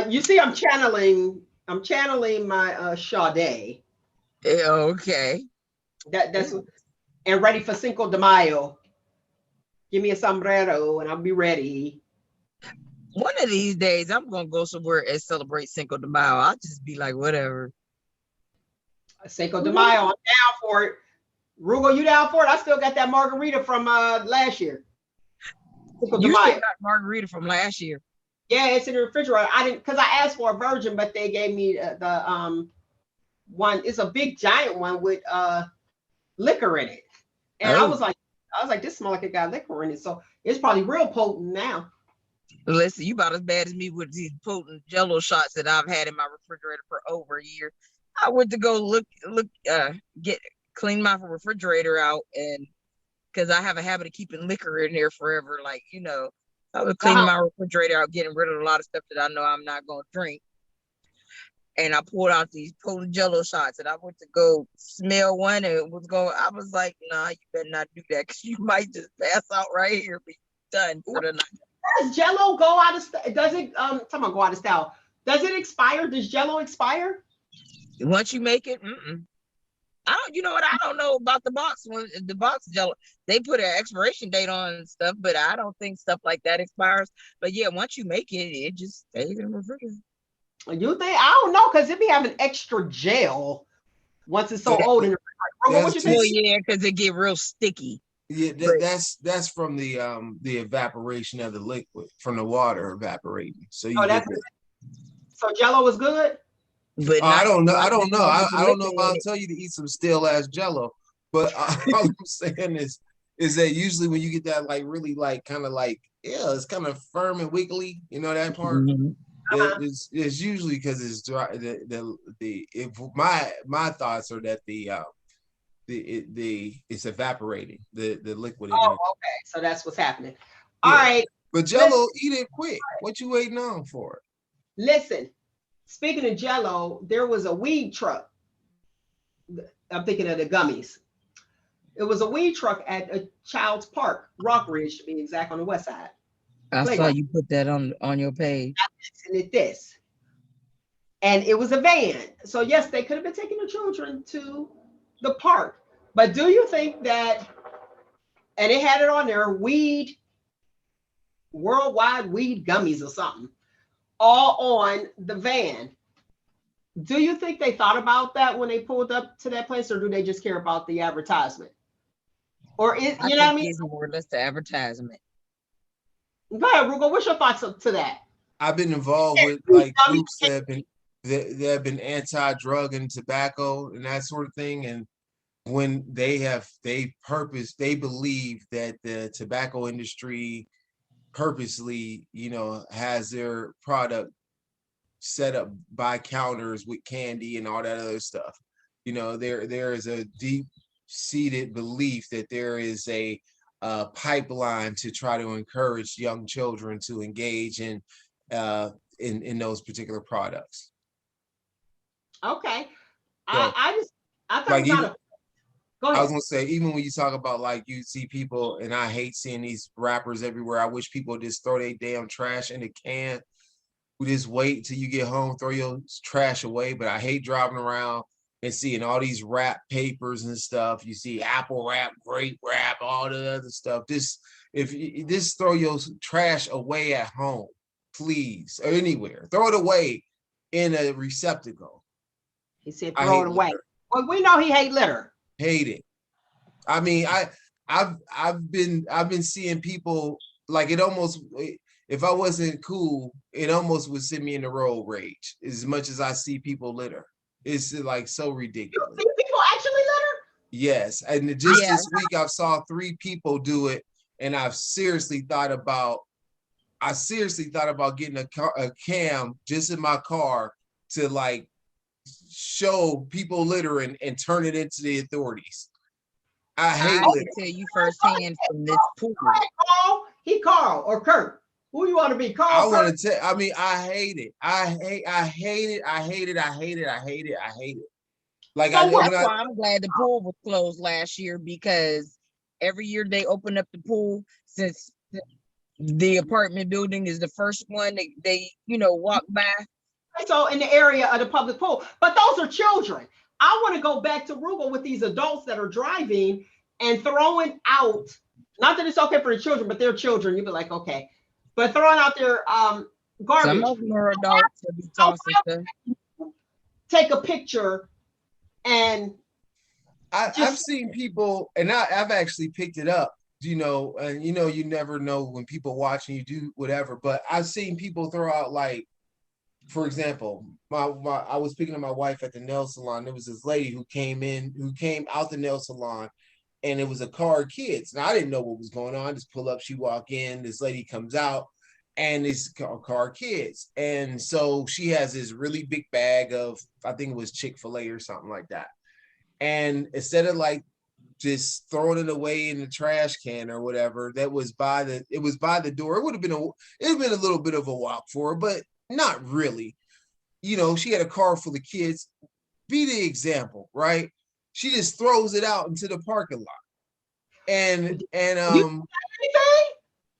You see, I'm channeling I'm channeling my Sade. Okay. That's and ready for Cinco de Mayo. Give me a sombrero and I'll be ready. One of these days, I'm gonna go somewhere and celebrate Cinco de Mayo. I'll just be like, whatever. Cinco de Mayo, I'm down for it. Roogle, you down for it? I still got that margarita from last year. Cinco de You still Mayo. got margarita from last year. Yeah, it's in the refrigerator. I didn't, because I asked for a virgin, but they gave me the one. It's a big giant one with liquor in it, and I Oh, was like, this smells like it got liquor in it, so it's probably real potent now. listen, you about as bad as me with these potent Jello shots that I've had in my refrigerator for over a year. I went to go clean my refrigerator out, and because I have a habit of keeping liquor in there forever, like I was cleaning my refrigerator out, getting rid of a lot of stuff that I know I'm not gonna drink. And I pulled out these potent Jello shots, and I went to go smell one, and it was going. I was like, "Nah, you better not do that, because you might just pass out right here, be done for the night." Does Jello go out of style? Does it? Someone go out of style. Does it expire? Does Jello expire? Once you make it, I don't. You know what? I don't know about the box one. The box Jello, they put an expiration date on stuff, but I don't think stuff like that expires. But yeah, once you make it, it just stays in the refrigerator. You think? I don't know, because it be having extra gel once it's so old in the refrigerator. What you think? Well, yeah, because it get real sticky. Yeah, that's from the evaporation of the liquid, from the water evaporating. So you get that. So Jello is good? But I don't know. I don't know. I don't know if I'll it. tell you to eat some stale ass Jello, but all I'm saying is that usually when you get that like really like kind of like it's kind of firm and wiggly, you know that part. It's usually because it's dry. My thoughts are that it's evaporating the liquid. Oh, okay. So that's what's happening. Yeah. All right. But Jello, eat it quick. What you waiting on for? Listen, speaking of Jello, there was a weed truck. I'm thinking of the gummies. It was a weed truck at a child's park, Rockridge to be exact, on the west side. I saw you put that on your page. And it was a van. So yes, they could have been taking the children to the park. But do you think that, and it had it on there, weed, worldwide weed gummies or something, all on the van. Do you think they thought about that when they pulled up to that place, or do they just care about the advertisement? Or is, you know what I mean? It's more or less the advertisement. Go ahead, Roogle. What's your thoughts to that? I've been involved with like groups that have been anti-drug and tobacco and that sort of thing. And when they believe that the tobacco industry purposely, has their product set up by counters with candy and all that other stuff. There is a deep-seated belief that there is a pipeline to try to encourage young children to engage in those particular products. Okay. So, I thought like it was not go ahead. I was gonna say, even when you talk about like you see people, and I hate seeing these rappers everywhere. I wish people would just throw their damn trash in the can. We just wait till you get home, throw your trash away. But I hate driving around and seeing all these rap papers and stuff. You see apple wrap, grape wrap, all the other stuff. If you just throw your trash away at home, please, or anywhere, throw it away in a receptacle. He said throw it away. Well, we know he hate litter. Hate it. I mean, I've been seeing people like it almost. If I wasn't cool, it almost would send me in the road rage. As much as I see people litter, it's like so ridiculous. You see people actually litter? Yes, and just this week I saw 3 people do it, and I've seriously thought about getting a cam just in my car to like show people littering and turn it into the authorities. I hate litter. Tell you firsthand from this pool. Carl or Kurt. Who you want to be? Carl? I want to tell. I mean, I hate it. I hate it. Like that's why I'm glad the pool was closed last year, because every year they open up the pool, since the apartment building is the first one they walk by. So in the area of the public pool, but those are children. I want to go back to Roogle with these adults that are driving and throwing out, not that it's okay for the children, but they're children. You'd be like, okay, but throwing out their garbage. Some of them are adults that be tossing stuff. Take a picture and I've seen people, and I've actually picked it up, and you never know when people watching you do whatever, but I've seen people throw out, like, for example, I was speaking to my wife at the nail salon. There was this lady who came out the nail salon, and it was a car of kids. And I didn't know what was going on. Just pull up, she walk in, this lady comes out, and it's car of kids. And so she has this really big bag of, I think it was Chick-fil-A or something like that. And instead of like just throwing it away in the trash can or whatever, it was by the door. It would have been a little bit of a walk for her, but not really. She had a car full of kids. Be the example, right? She just throws it out into the parking lot. And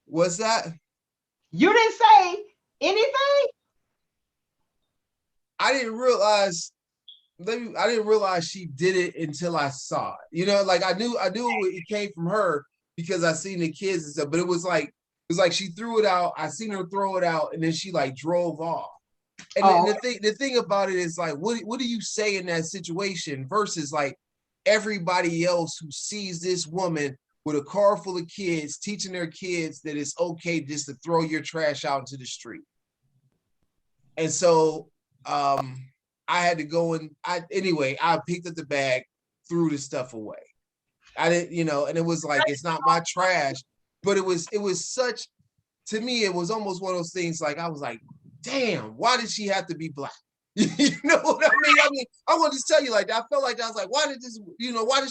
what's that? You didn't say anything? I didn't realize she did it until I saw it. Like I knew it came from her because I seen the kids and stuff, but it was like she threw it out. I seen her throw it out, and then she like drove off. And the thing about it is, like, what do you say in that situation versus like everybody else who sees this woman with a car full of kids teaching their kids that it's okay just to throw your trash out into the street. And so I had to go and I picked up the bag, threw the stuff away. I didn't, and it was like, it's not my trash, but it was such, to me, it was almost one of those things, like, I was like, damn, why did she have to be black? You know what I mean? I want to tell you, like, I felt like I was like, why did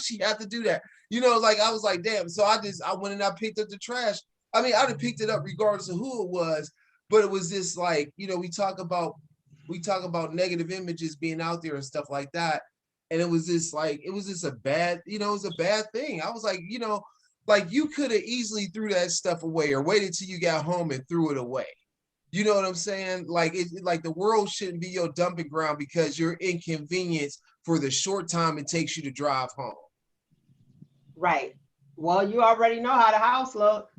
she have to do that? Like, I was like, damn. So I went and I picked up the trash. I mean, I'd have picked it up regardless of who it was, but it was just like, we talk about negative images being out there and stuff like that. And it was just a bad, it was a bad thing. I was like, like, you could have easily threw that stuff away or waited till you got home and threw it away. You know what I'm saying? Like, like the world shouldn't be your dumping ground because you're inconvenienced for the short time it takes you to drive home. Right. Well, you already know how the house look.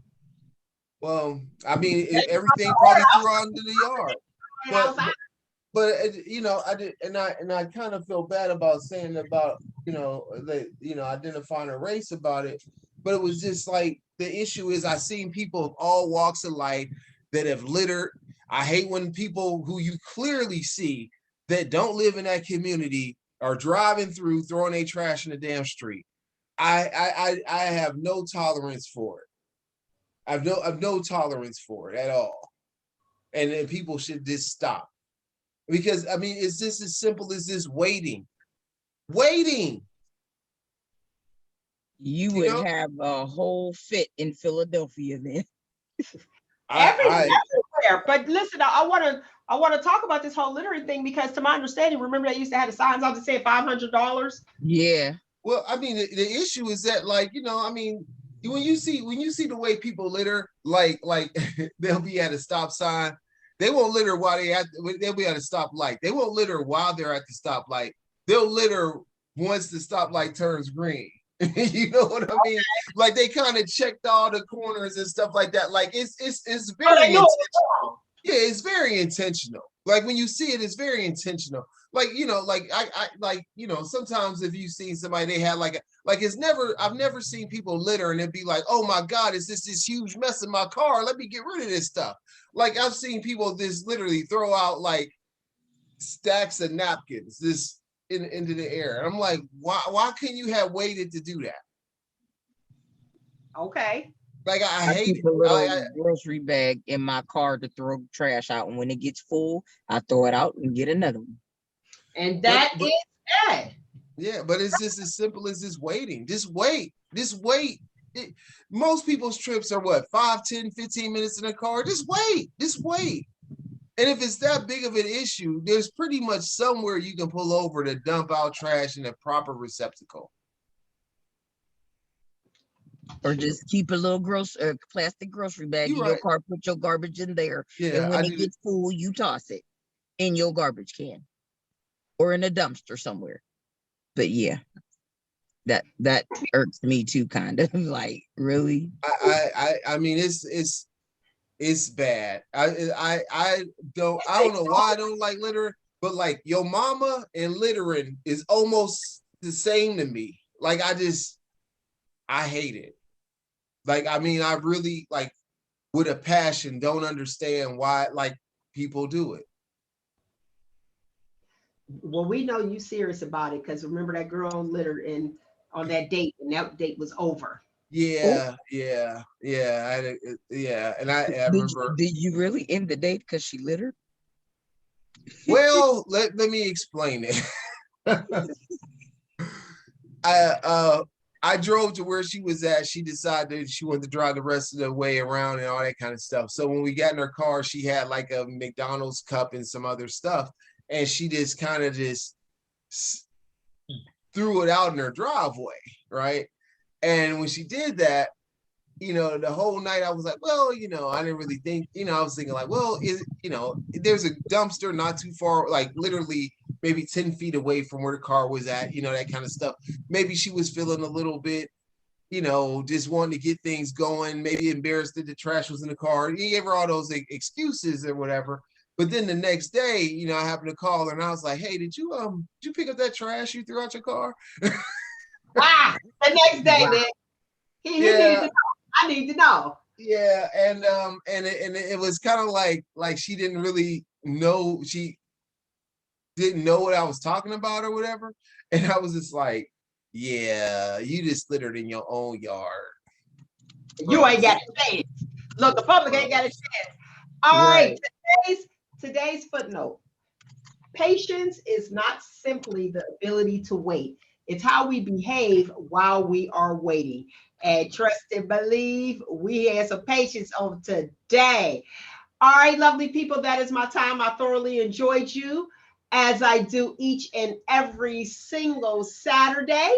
Well, I mean, everything probably threw on to the yard. But I did, and I kind of feel bad about saying about, identifying a race about it. But it was just like, the issue is, I've seen people of all walks of life that have littered. I hate when people who you clearly see that don't live in that community are driving through, throwing their trash in the damn street. I have no tolerance for it. I've no tolerance for it at all. And then people should just stop. Because, I mean, it's just as simple as this waiting. You would have a whole fit in Philadelphia then. Everywhere. But listen, I want to talk about this whole littering thing, because to my understanding, remember they used to have the signs out to say $500? Yeah. Well, I mean, the issue is that, like, I mean, when you see the way people litter, like they'll be at a stop sign. They won't litter while they'll be at a stoplight. They won't litter while they're at the stoplight. They'll litter once the stoplight turns green. You know what I mean? Like, they kind of checked all the corners and stuff like that. Like, it's very intentional. Yeah, it's very intentional. Like, when you see it, it's very intentional. Like, I sometimes if you see somebody, they have I've never seen people litter and it'd be like, oh my God, is this huge mess in my car? Let me get rid of this stuff. Like, I've seen people just literally throw out like stacks of napkins into the air. And I'm like, why couldn't you have waited to do that? Okay. Like, I hate keep a little grocery bag in my car to throw trash out, and when it gets full, I throw it out and get another one. And that is it. Yeah, but it's just as simple as this waiting. Just wait. Most people's trips are what, 5, 10, 15 minutes in a car? Just wait. And if it's that big of an issue, there's pretty much somewhere you can pull over to dump out trash in a proper receptacle. Or just keep a little plastic grocery bag in your car, put your garbage in there. Yeah, and when it gets full, you toss it. in your garbage can or in a dumpster somewhere. But yeah, that irks me too, kind of. Like, really? I mean, it's bad. I don't know why I don't like litter, but like your mama and littering is almost the same to me. Like I hate it. Like, I mean, I really, like, with a passion, don't understand why, like, people do it. Well, we know you serious about it because remember that girl littered in on that date, and that date was over. Yeah, yeah. And I remember. Did you really end the date because she littered? Well, let me explain it. I drove to where she was at. She decided she wanted to drive the rest of the way around and all that kind of stuff. So when we got in her car, she had like a McDonald's cup and some other stuff. And she just kind of just threw it out in her driveway, right? And when she did that, you know, the whole night I was like, well, you know, I didn't really think, you know, I was thinking like, well, there's a dumpster not too far, like literally maybe 10 feet away from where the car was at, you know, that kind of stuff. Maybe she was feeling a little bit, you know, just wanting to get things going, maybe embarrassed that the trash was in the car. He gave her all those excuses or whatever. But then the next day, you know, I happened to call her and I was like, hey, did you pick up that trash you threw out your car? The next day, wow. He needed to know. I need to know. Yeah, and it was kind of like she didn't really know, she didn't know what I was talking about or whatever. And I was just like, yeah, you just littered in your own yard. You ain't got a chance. Look, the public ain't got a chance. All right, today's footnote. Patience is not simply the ability to wait. It's how we behave while we are waiting. And trust and believe, we have some patience on today. All right, lovely people, that is my time. I thoroughly enjoyed you, as I do each and every single Saturday.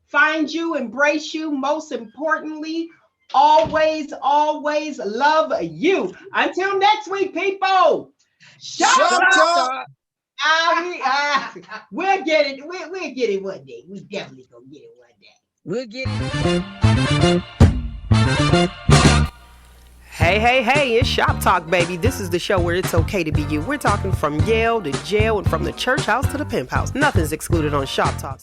Find you, embrace you, most importantly, always love you. Until next week, people. ShopTalk. We'll get it. We'll get it one day. We definitely gonna get it one day. We'll get it. Hey, it's Shop Talk, baby. This is the show where it's okay to be you. We're talking from Yale to jail and from the church house to the pimp house. Nothing's excluded on Shop Talk.